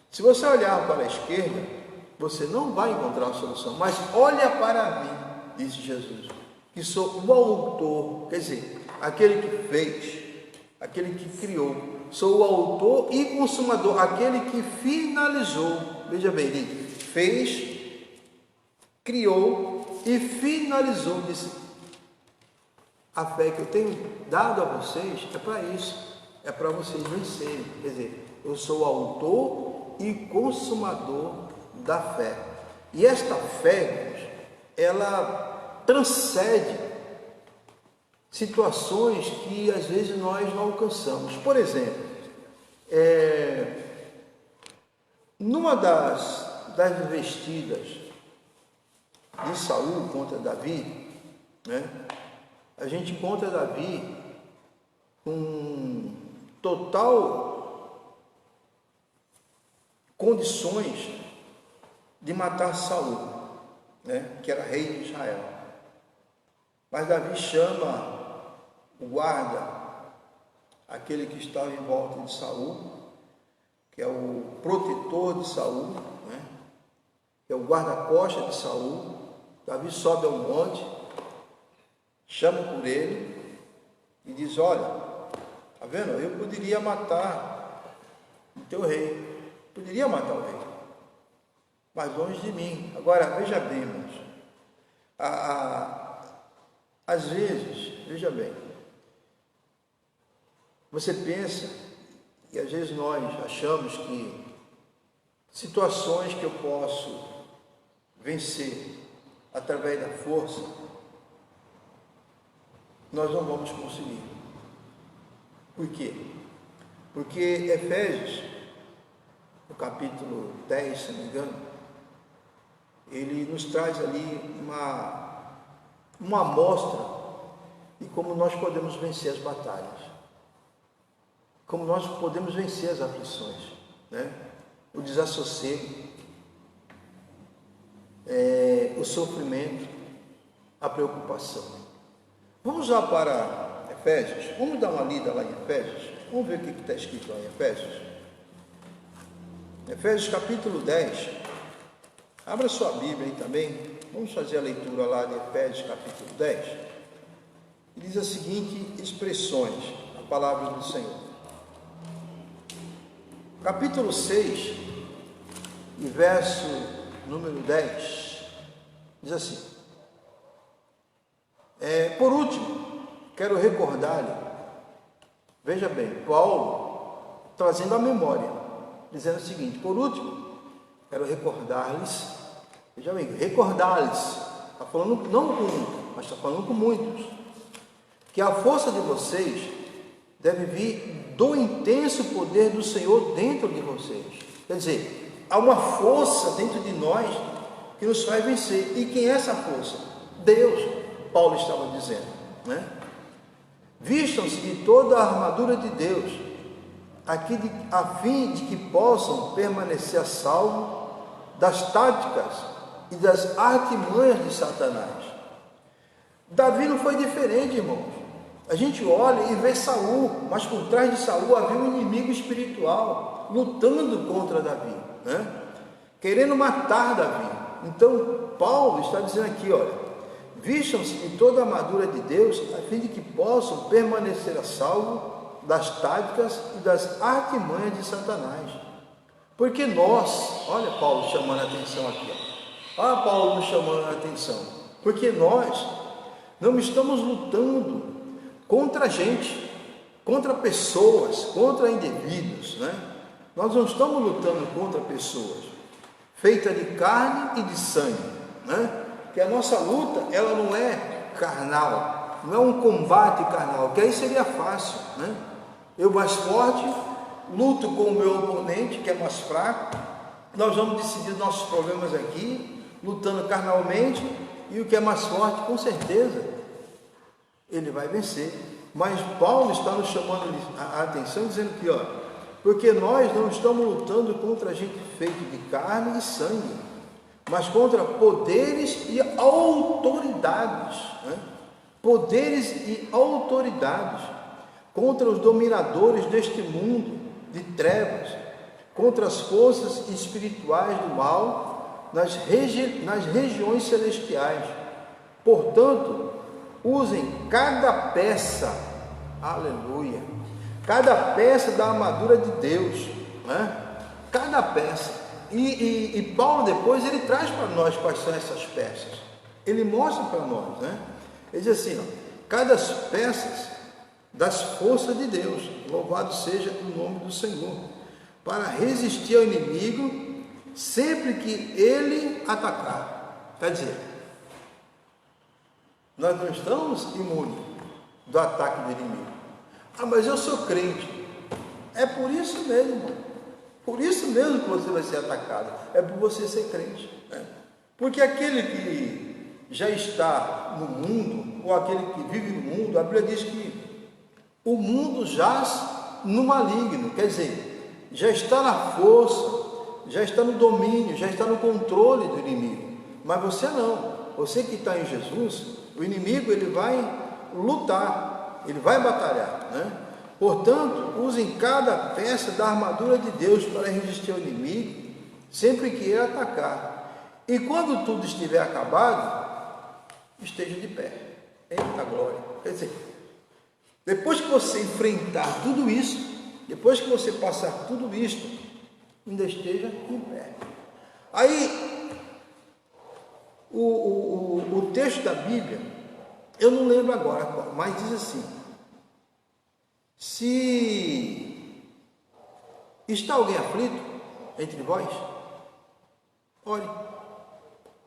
Se você olhar para a esquerda, você não vai encontrar a solução. Mas olha para mim, disse Jesus, que sou o autor, quer dizer, aquele que fez, aquele que criou. Sou o autor e consumador, aquele que finalizou. Veja bem, ele fez, criou e finalizou. Disse: a fé que eu tenho dado a vocês é para isso, é para vocês vencerem. Quer dizer, eu sou o autor e consumador da fé. E esta fé, ela transcende situações que às vezes nós não alcançamos. Por exemplo, numa das investidas de Saul contra Davi, né, a gente encontra Davi com total condições de matar Saul, né, que era rei de Israel. Mas Davi chama o guarda, aquele que estava em volta de Saul, que é o protetor de Saul, né, que é o guarda-costas de Saul. Davi sobe ao monte, chama por ele e diz: olha, tá vendo? Eu poderia matar o teu rei, poderia matar o rei, mas longe de mim. Agora, veja bem, irmãos, às vezes, veja bem, você pensa, e às vezes nós achamos que situações que eu posso vencer através da força, nós não vamos conseguir. Por quê? Porque Efésios, no capítulo 10, se não me engano, ele nos traz ali uma amostra de como nós podemos vencer as batalhas, como nós podemos vencer as aflições, né? O desassossego, o sofrimento, a preocupação. Vamos lá para Efésios, vamos dar uma lida lá em Efésios, vamos ver o que está escrito lá em Efésios. Efésios capítulo 10, abra sua Bíblia aí também, vamos fazer a leitura lá de Efésios capítulo 10, e diz as seguintes expressões, a palavra do Senhor. Capítulo 6, e verso número 10, diz assim: por último, quero recordar-lhe, veja bem, Paulo trazendo a memória, dizendo o seguinte: por último, quero recordar-lhes, veja bem, recordar-lhes, está falando não com um, mas está falando com muitos, que a força de vocês deve vir do intenso poder do Senhor dentro de vocês. Quer dizer, há uma força dentro de nós que nos faz vencer. E quem é essa força? Deus, Paulo estava dizendo, né? Vistam-se de toda a armadura de Deus, a fim de que possam permanecer a salvo das táticas e das artimanhas de Satanás. Davi não foi diferente, irmãos. A gente olha e vê Saul, mas por trás de Saul havia um inimigo espiritual lutando contra Davi, né? Querendo matar Davi. Então Paulo está dizendo aqui, olha, vistam-se de toda a armadura de Deus, a fim de que possam permanecer a salvo das táticas e das artimanhas de Satanás. Porque nós, olha Paulo chamando a atenção aqui, olha Paulo nos chamando a atenção, porque nós não estamos lutando contra gente, contra pessoas, contra indivíduos, né? Nós não estamos lutando contra pessoas feitas de carne e de sangue, né? Que a nossa luta, ela não é carnal, não é um combate carnal, que aí seria fácil, né? Eu mais forte luto com o meu oponente, que é mais fraco, nós vamos decidir nossos problemas aqui, lutando carnalmente, e o que é mais forte, com certeza, ele vai vencer. Mas Paulo está nos chamando a atenção, dizendo que, ó, porque nós não estamos lutando contra gente feita de carne e sangue, mas contra poderes e autoridades, né? Poderes e autoridades, contra os dominadores deste mundo de trevas, contra as forças espirituais do mal nas regiões celestiais. Portanto, usem cada peça, aleluia, cada peça da armadura de Deus, né? Cada peça. E Paulo depois ele traz para nós quais são essas peças. Ele mostra para nós, né? Ele diz assim, ó, cada peça das forças de Deus, louvado seja o nome do Senhor, para resistir ao inimigo sempre que ele atacar. Quer dizer, nós não estamos imunes do ataque do inimigo. Ah, mas eu sou crente. É por isso mesmo, irmão. Por isso mesmo que você vai ser atacado. É por você ser crente, né? Porque aquele que já está no mundo, ou aquele que vive no mundo, a Bíblia diz que o mundo jaz no maligno. Quer dizer, já está na força, já está no domínio, já está no controle do inimigo. Mas você não. Você que está em Jesus, o inimigo ele vai lutar, ele vai batalhar, né? Portanto, usem cada peça da armadura de Deus para resistir ao inimigo, sempre que ele atacar. E quando tudo estiver acabado, esteja de pé. Eita glória! Quer dizer, depois que você enfrentar tudo isso, depois que você passar tudo isto, ainda esteja em pé. Aí, o texto da Bíblia, eu não lembro agora qual, mas diz assim: se está alguém aflito entre vós, Ore.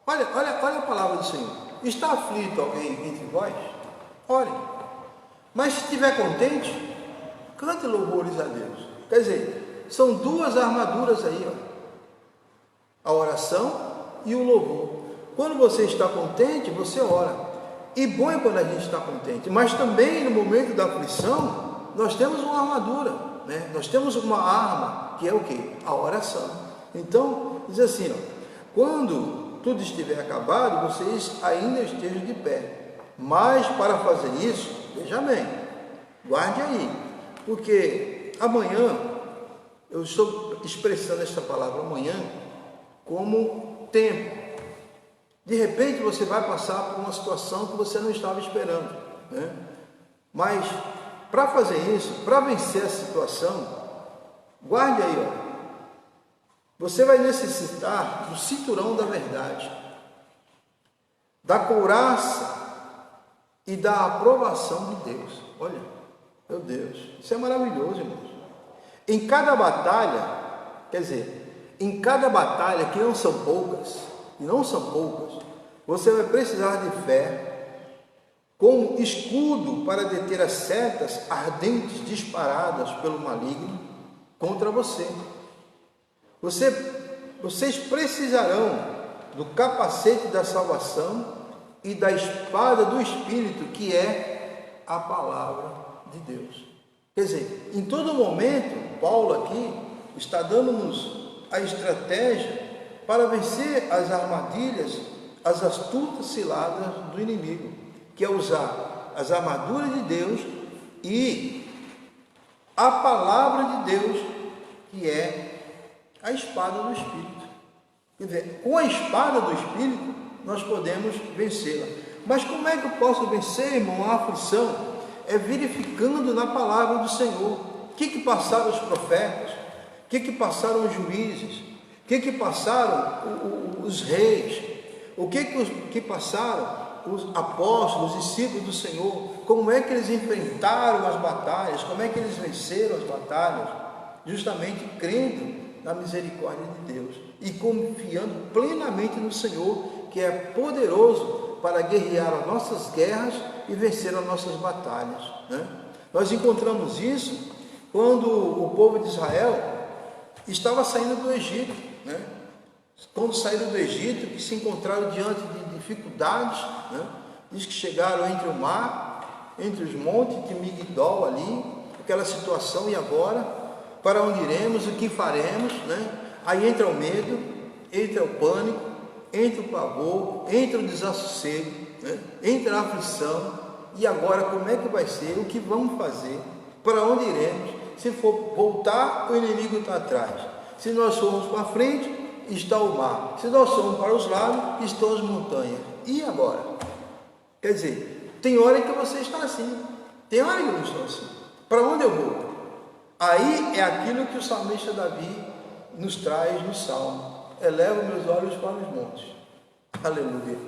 Olha a palavra do Senhor. Está aflito alguém entre vós? Ore. Mas se estiver contente, cante louvores a Deus. Quer dizer, são duas armaduras aí, ó. A oração e o louvor. Quando você está contente, você ora. E bom é quando a gente está contente. Mas também no momento da aflição, nós temos uma armadura, né? Nós temos uma arma, que é o quê? A oração. Então, diz assim, ó, quando tudo estiver acabado, vocês ainda estejam de pé. Mas para fazer isso, veja bem, guarde aí, porque amanhã, eu estou expressando esta palavra amanhã como tempo. De repente você vai passar por uma situação que você não estava esperando, né? Mas para fazer isso, para vencer a situação, guarde aí, ó. Você vai necessitar do cinturão da verdade, da couraça e da aprovação de Deus. Olha, meu Deus, isso é maravilhoso, irmãos. Em cada batalha, quer dizer, em cada batalha, que não são poucas, você vai precisar de fé, como escudo para deter as setas ardentes disparadas pelo maligno contra você. Vocês precisarão do capacete da salvação e da espada do Espírito, que é a palavra de Deus. Quer dizer, em todo momento, Paulo aqui está dando-nos a estratégia para vencer as armadilhas, as astutas ciladas do inimigo, que é usar as armaduras de Deus e a palavra de Deus, que é a espada do Espírito. Quer dizer, com a espada do Espírito, nós podemos vencê-la. Mas como é que eu posso vencer, irmão, a aflição? É verificando na palavra do Senhor. O que passaram os profetas? O que passaram os juízes? O que passaram os reis? O que passaram os apóstolos, os discípulos do Senhor? Como é que eles enfrentaram as batalhas? Como é que eles venceram as batalhas? Justamente crendo na misericórdia de Deus e confiando plenamente no Senhor, que é poderoso para guerrear as nossas guerras e vencer as nossas batalhas, né? Nós encontramos isso quando o povo de Israel estava saindo do Egito, né? Quando saíram do Egito, que se encontraram diante de dificuldades, né? Diz que chegaram entre o mar, entre os montes de Migdol ali, aquela situação, e agora? Para onde iremos, o que faremos, né? Aí entra o medo, entra o pânico, entra o pavor, entra o desassossego, né? Entra a aflição. E agora como é que vai ser? O que vamos fazer? Para onde iremos? Se for voltar, o inimigo está atrás. Se nós formos para frente, está o mar. Se nós formos para os lados, estão as montanhas. E agora? Quer dizer, tem hora que você está assim, tem hora que eu não estou assim. Para onde eu vou? Aí é aquilo que o salmista Davi nos traz no Salmo: elevo meus olhos para os montes, aleluia,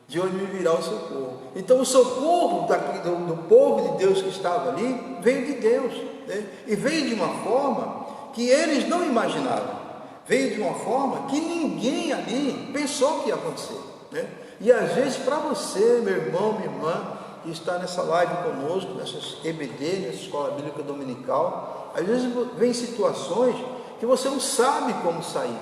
de onde me virá o socorro. Então o socorro do povo de Deus que estava ali veio de Deus, né? E veio de uma forma que eles não imaginavam, veio de uma forma que ninguém ali pensou que ia acontecer, né? E às vezes para você, meu irmão, minha irmã, que está nessa live conosco, nessas EBD, nessa Escola Bíblica Dominical, às vezes vem situações que você não sabe como sair,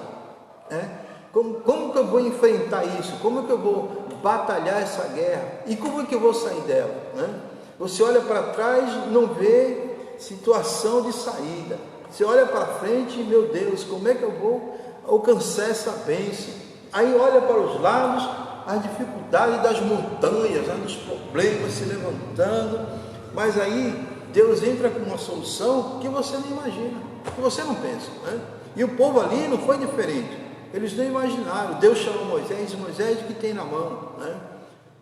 né? Como que eu vou enfrentar isso? Como que eu vou batalhar essa guerra? E como é que eu vou sair dela, né? Você olha para trás e não vê situação de saída. Você olha para frente e, meu Deus, como é que eu vou alcançar essa bênção? Aí olha para os lados, as dificuldades das montanhas, né, dos problemas se levantando, mas aí Deus entra com uma solução que você não imagina, que você não pensa, né? E o povo ali não foi diferente. Eles não imaginaram. Deus chamou Moisés, Moisés, o que tem na mão, né?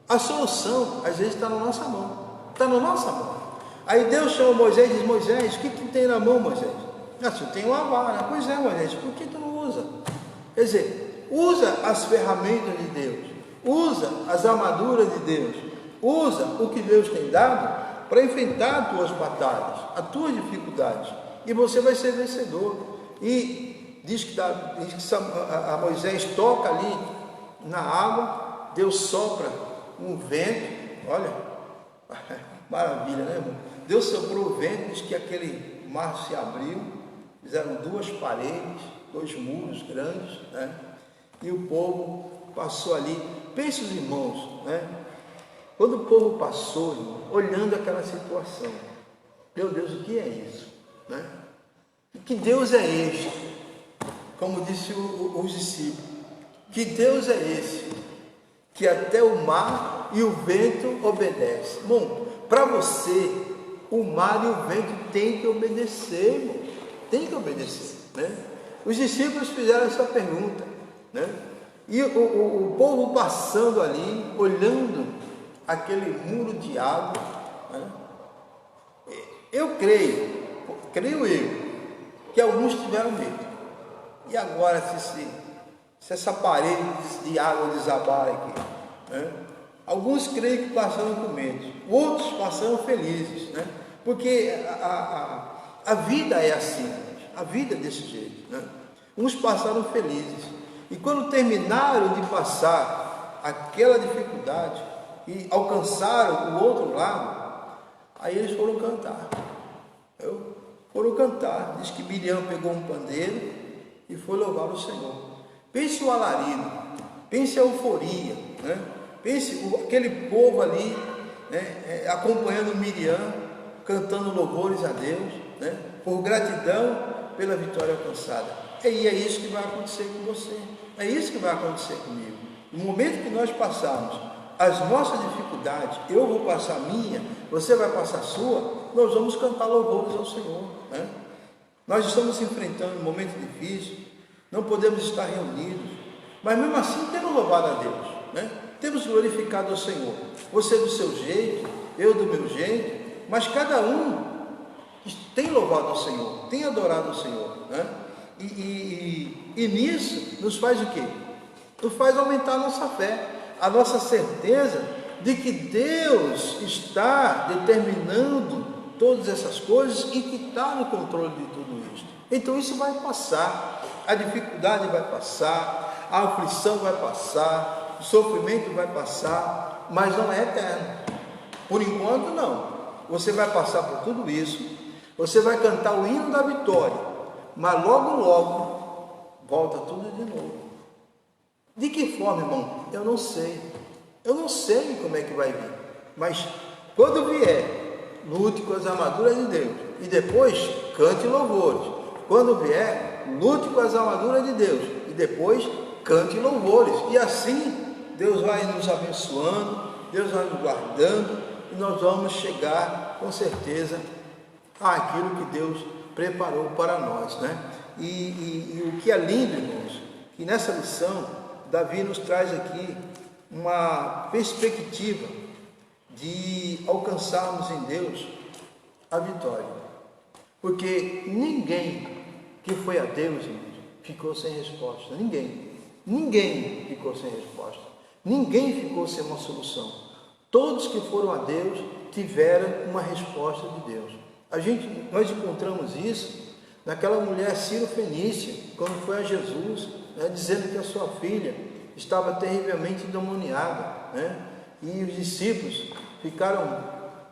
A solução às vezes está na nossa mão, está na nossa mão. Aí Deus chamou Moisés e diz: Moisés, o que tem na mão, Moisés? Eu tenho uma vara. Pois é, Moisés, por que tu não usa? Quer dizer, usa as ferramentas de Deus, usa as armaduras de Deus, usa o que Deus tem dado para enfrentar as tuas batalhas, as tuas dificuldades, e você vai ser vencedor. E diz que a Moisés toca ali na água, Deus sopra um vento, olha, maravilha, né, irmão? Deus soprou o vento, diz que aquele mar se abriu, fizeram duas paredes, dois muros grandes, né? E o povo passou ali. Pense os irmãos, né? Quando o povo passou, irmão, olhando aquela situação, meu Deus, o que é isso, né? Que Deus é este? Como disse os discípulos, que Deus é esse, que até o mar e o vento obedecem. Bom, para você, o mar e o vento têm que obedecer, irmão. Tem que obedecer, né? Os discípulos fizeram essa pergunta, né? E o povo passando ali, olhando aquele muro de água, né? Eu creio eu, que alguns tiveram medo. E agora, se essa parede de água desabar aqui, né? Alguns creem que passaram com medo, outros passaram felizes, né? Porque a vida é assim, a vida é desse jeito, né? Uns passaram felizes, e quando terminaram de passar aquela dificuldade e alcançaram o outro lado, aí eles foram cantar. Diz que Miriam pegou um pandeiro e foi louvar o Senhor. Pense o alarido, pense a euforia, né? Pense aquele povo ali, né, acompanhando Miriam, cantando louvores a Deus, né, por gratidão pela vitória alcançada. E é isso que vai acontecer com você, é isso que vai acontecer comigo. No momento que nós passarmos as nossas dificuldades, eu vou passar a minha, você vai passar a sua, nós vamos cantar louvores ao Senhor, né? Nós estamos enfrentando um momento difícil, não podemos estar reunidos, mas mesmo assim temos louvado a Deus, né? Temos glorificado ao Senhor, você do seu jeito, eu do meu jeito, mas cada um tem louvado ao Senhor, tem adorado ao Senhor, né? E nisso nos faz o quê? Nos faz aumentar a nossa fé, a nossa certeza de que Deus está determinando todas essas coisas e que está no controle de tudo isso. Então isso vai passar, a dificuldade vai passar, a aflição vai passar, o sofrimento vai passar, mas não é eterno. Por enquanto não. Você vai passar por tudo isso, você vai cantar o hino da vitória, mas logo volta tudo de novo. De que forma, irmão? Eu não sei como é que vai vir, mas quando vier, lute com as armaduras de Deus, e depois cante louvores. Quando vier, lute com as armaduras de Deus, e depois cante louvores, e assim Deus vai nos abençoando, Deus vai nos guardando, e nós vamos chegar com certeza àquilo que Deus preparou para nós, né? E o que é lindo, irmãos, que nessa lição Davi nos traz aqui uma perspectiva de alcançarmos em Deus a vitória, porque ninguém que foi a Deus, irmãos, ficou sem resposta. Ninguém ficou sem resposta, ninguém ficou sem uma solução. Todos que foram a Deus tiveram uma resposta de Deus. Nós encontramos isso naquela mulher Ciro-fenícia, quando foi a Jesus, né, dizendo que a sua filha estava terrivelmente endemoniada, né? E os discípulos ficaram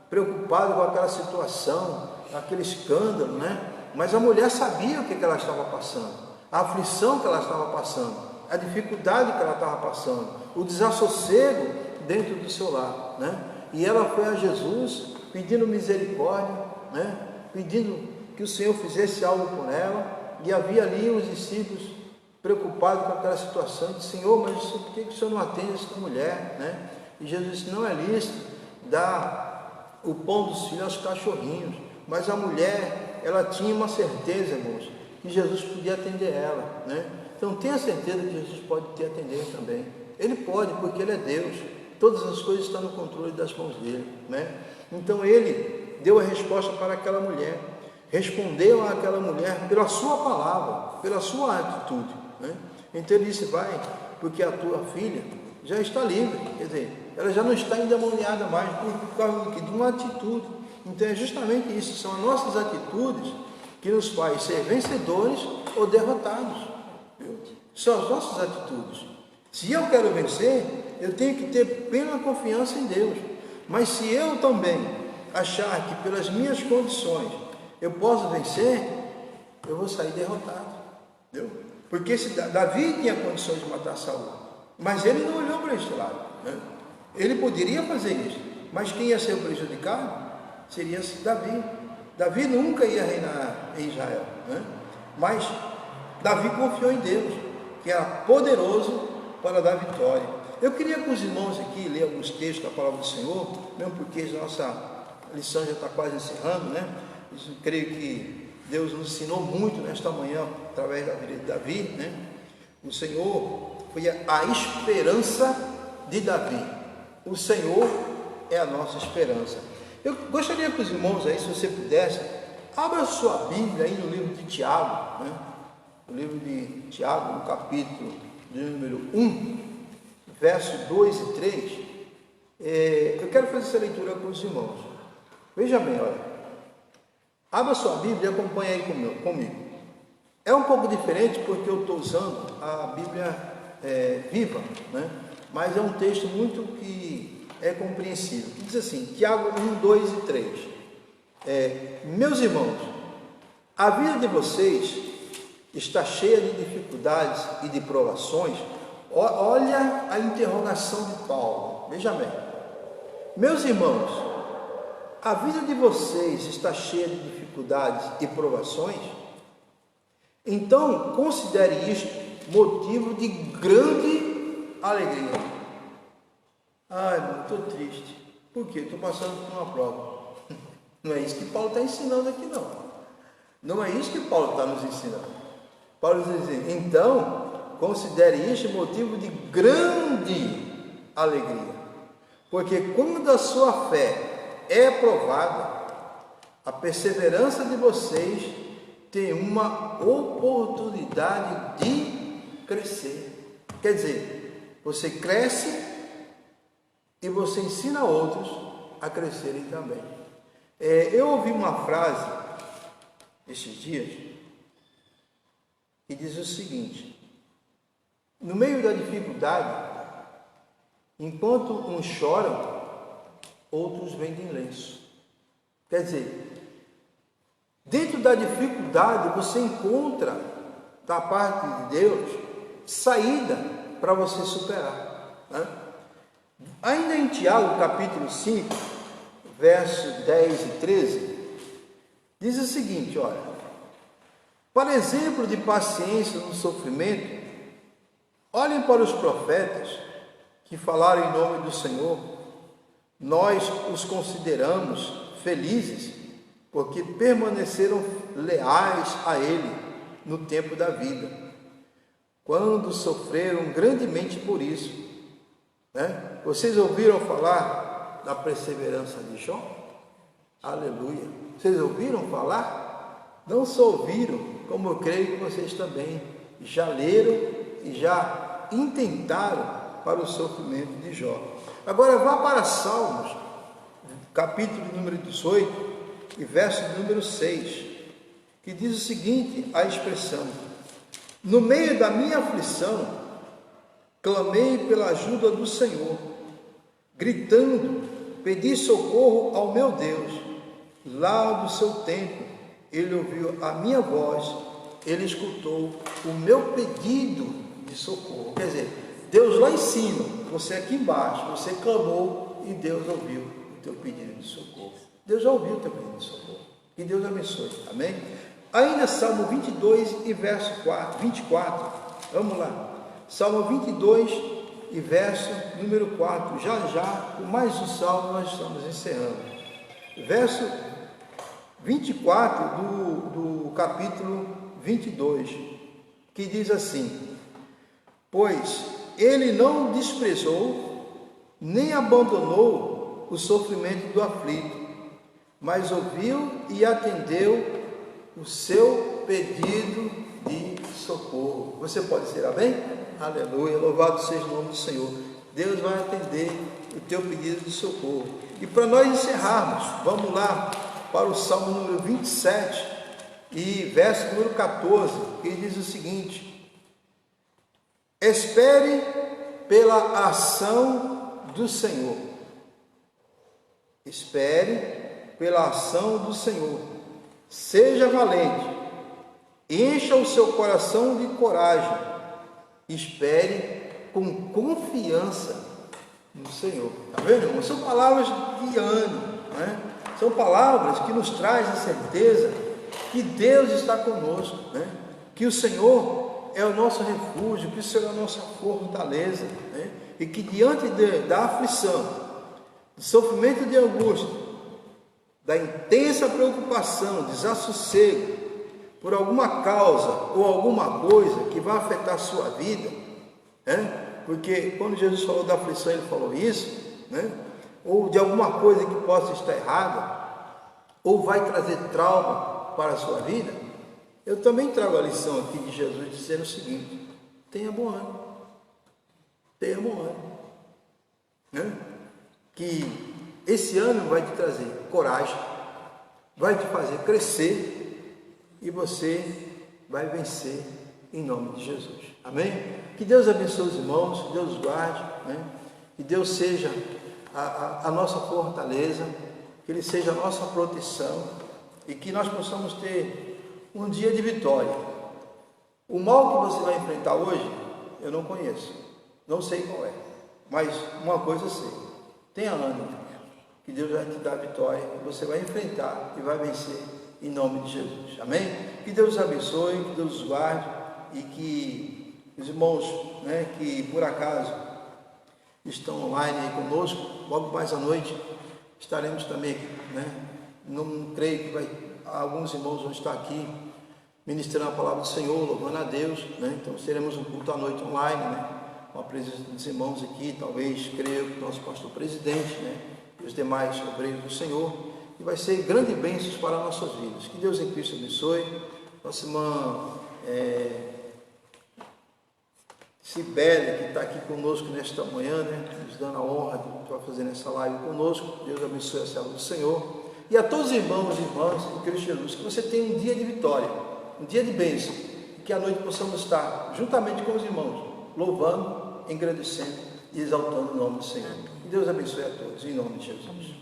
preocupados com aquela situação, aquele escândalo, né? Mas a mulher sabia o que ela estava passando, a aflição que ela estava passando, a dificuldade que ela estava passando, o desassossego dentro do seu lar, né? E ela foi a Jesus pedindo misericórdia, né? Pedindo que o Senhor fizesse algo por ela, e havia ali os discípulos preocupados com aquela situação, e disse: Senhor, mas por que o Senhor não atende essa mulher, né? E Jesus disse: não é lícito dar o pão dos filhos aos cachorrinhos. Mas a mulher, ela tinha uma certeza, irmãos, que Jesus podia atender ela, né? Então tenha certeza que Jesus pode te atender também. Ele pode, porque Ele é Deus. Todas as coisas estão no controle das mãos dele, né? Então Ele deu a resposta para aquela mulher, respondeu àquela mulher pela sua palavra, pela sua atitude, né? Então Ele disse: vai, porque a tua filha já está livre. Quer dizer, ela já não está endemoniada mais por causa de uma atitude. Então é justamente isso, são as nossas atitudes que nos faz ser vencedores ou derrotados. Viu? São as nossas atitudes. Se eu quero vencer, eu tenho que ter plena confiança em Deus. Mas se eu também achar que pelas minhas condições eu posso vencer, eu vou sair derrotado. Viu? Porque Davi tinha condições de matar Saul, mas ele não olhou para este lado. Né? Ele poderia fazer isso, mas quem ia ser o prejudicado seria Davi. Davi nunca ia reinar em Israel, né? Mas Davi confiou em Deus, que era poderoso para dar vitória. Eu queria com os irmãos aqui ler alguns textos da palavra do Senhor, mesmo porque a nossa lição já está quase encerrando, né? Eu creio que Deus nos ensinou muito nesta manhã, através da vida de Davi, né? O Senhor foi a esperança de Davi. O Senhor é a nossa esperança. Eu gostaria que os irmãos aí, se você pudesse, abra sua Bíblia aí no livro de Tiago, né? O livro de Tiago, no capítulo de número 1, versos 2 e 3. Eu quero fazer essa leitura com os irmãos. Veja bem, olha. Abra sua Bíblia e acompanhe aí comigo. É um pouco diferente porque eu estou usando a Bíblia viva, né? Mas é um texto muito que é compreensível. Diz assim, Tiago 1, 2 e 3. Meus irmãos, a vida de vocês está cheia de dificuldades e de provações. Olha a interrogação de Paulo. Veja bem. Meus irmãos, a vida de vocês está cheia de dificuldades e provações? Então, considere isto motivo de grande alegria. Ai, estou triste. Por quê? Estou passando por uma prova. Não é isso que Paulo está ensinando aqui, não. Não é isso que Paulo está nos ensinando. Paulo está dizendo, então, considere isto motivo de grande alegria. Porque quando a sua fé é provada, a perseverança de vocês tem uma oportunidade de crescer. Quer dizer, você cresce e você ensina outros a crescerem também. Eu ouvi uma frase esses dias que diz o seguinte: no meio da dificuldade, enquanto uns choram, outros vendem lenço. Quer dizer, dentro da dificuldade você encontra da parte de Deus saída para você superar, né? Ainda em Tiago, capítulo 5, versos 10 e 13, diz o seguinte, olha: para exemplo de paciência no sofrimento, olhem para os profetas que falaram em nome do Senhor. Nós os consideramos felizes porque permaneceram leais a Ele no tempo da vida, quando sofreram grandemente por isso. Né? Vocês ouviram falar da perseverança de Jó? Aleluia! Vocês ouviram falar? Não só ouviram, como eu creio que vocês também já leram e já intentaram para o sofrimento de Jó. Agora vá para Salmos, capítulo número 18 e verso número 6, que diz o seguinte, a expressão: no meio da minha aflição, clamei pela ajuda do Senhor, gritando, pedi socorro ao meu Deus. Lá do seu templo, Ele ouviu a minha voz, Ele escutou o meu pedido de socorro. Quer dizer, Deus lá em cima, você aqui embaixo, você clamou e Deus ouviu o teu pedido de socorro. Deus já ouviu o teu pedido de socorro. Que Deus abençoe. Amém? Ainda Salmo 22 e verso 24. Vamos lá. Salmo 22 e verso número 4. Já, com mais um salmo, nós estamos encerrando. Verso 24 do capítulo 22, que diz assim: pois Ele não desprezou, nem abandonou o sofrimento do aflito, mas ouviu e atendeu o seu pedido de socorro. Você pode dizer amém? Aleluia, louvado seja o nome do Senhor. Deus vai atender o teu pedido de socorro. E para nós encerrarmos, vamos lá para o Salmo número 27 e verso número 14, que diz o seguinte: espere pela ação do Senhor. Espere pela ação do Senhor. Seja valente. Encha o seu coração de coragem. Espere com confiança no Senhor. Está vendo, irmão? São palavras de ânimo, né? São palavras que nos trazem a certeza que Deus está conosco, né? Que o Senhor é o nosso refúgio, que o Senhor é a nossa fortaleza, né? E que diante da aflição, do sofrimento de angústia, da intensa preocupação, desassossego, por alguma causa ou alguma coisa que vai afetar a sua vida, né? Porque quando Jesus falou da aflição, ele falou isso, né? Ou de alguma coisa que possa estar errada, ou vai trazer trauma para a sua vida, eu também trago a lição aqui de Jesus dizendo o seguinte: tenha bom ânimo, tenha bom ânimo, né? Que esse ano vai te trazer coragem, vai te fazer crescer, e você vai vencer em nome de Jesus. Amém? Que Deus abençoe os irmãos, que Deus guarde, né? Que Deus seja a nossa fortaleza, que Ele seja a nossa proteção, e que nós possamos ter um dia de vitória. O mal que você vai enfrentar hoje, eu não conheço, não sei qual é, mas uma coisa eu sei: tenha ânimo, que Deus vai te dar vitória, você vai enfrentar e vai vencer em nome de Jesus. Amém? Que Deus os abençoe, que Deus os guarde, e que os irmãos, né, que por acaso estão online aí conosco, logo mais à noite estaremos também aqui, né? Não creio que alguns irmãos vão estar aqui ministrando a palavra do Senhor, louvando a Deus, né? Então teremos um culto à noite online, né? Com a presença dos irmãos aqui, talvez, creio, que o nosso pastor presidente, né? E os demais obreiros do Senhor, e vai ser grande bênçãos para as nossas vidas. Que Deus em Cristo abençoe. Nossa irmã Cibele, que está aqui conosco nesta manhã, né? Nos dando a honra de estar fazendo essa live conosco. Deus abençoe a serva do Senhor. E a todos os irmãos e irmãs em Cristo Jesus, que você tenha um dia de vitória, um dia de bênção, e que à noite possamos estar juntamente com os irmãos, louvando, engrandecendo e exaltando o nome do Senhor. Que Deus abençoe a todos, em nome de Jesus.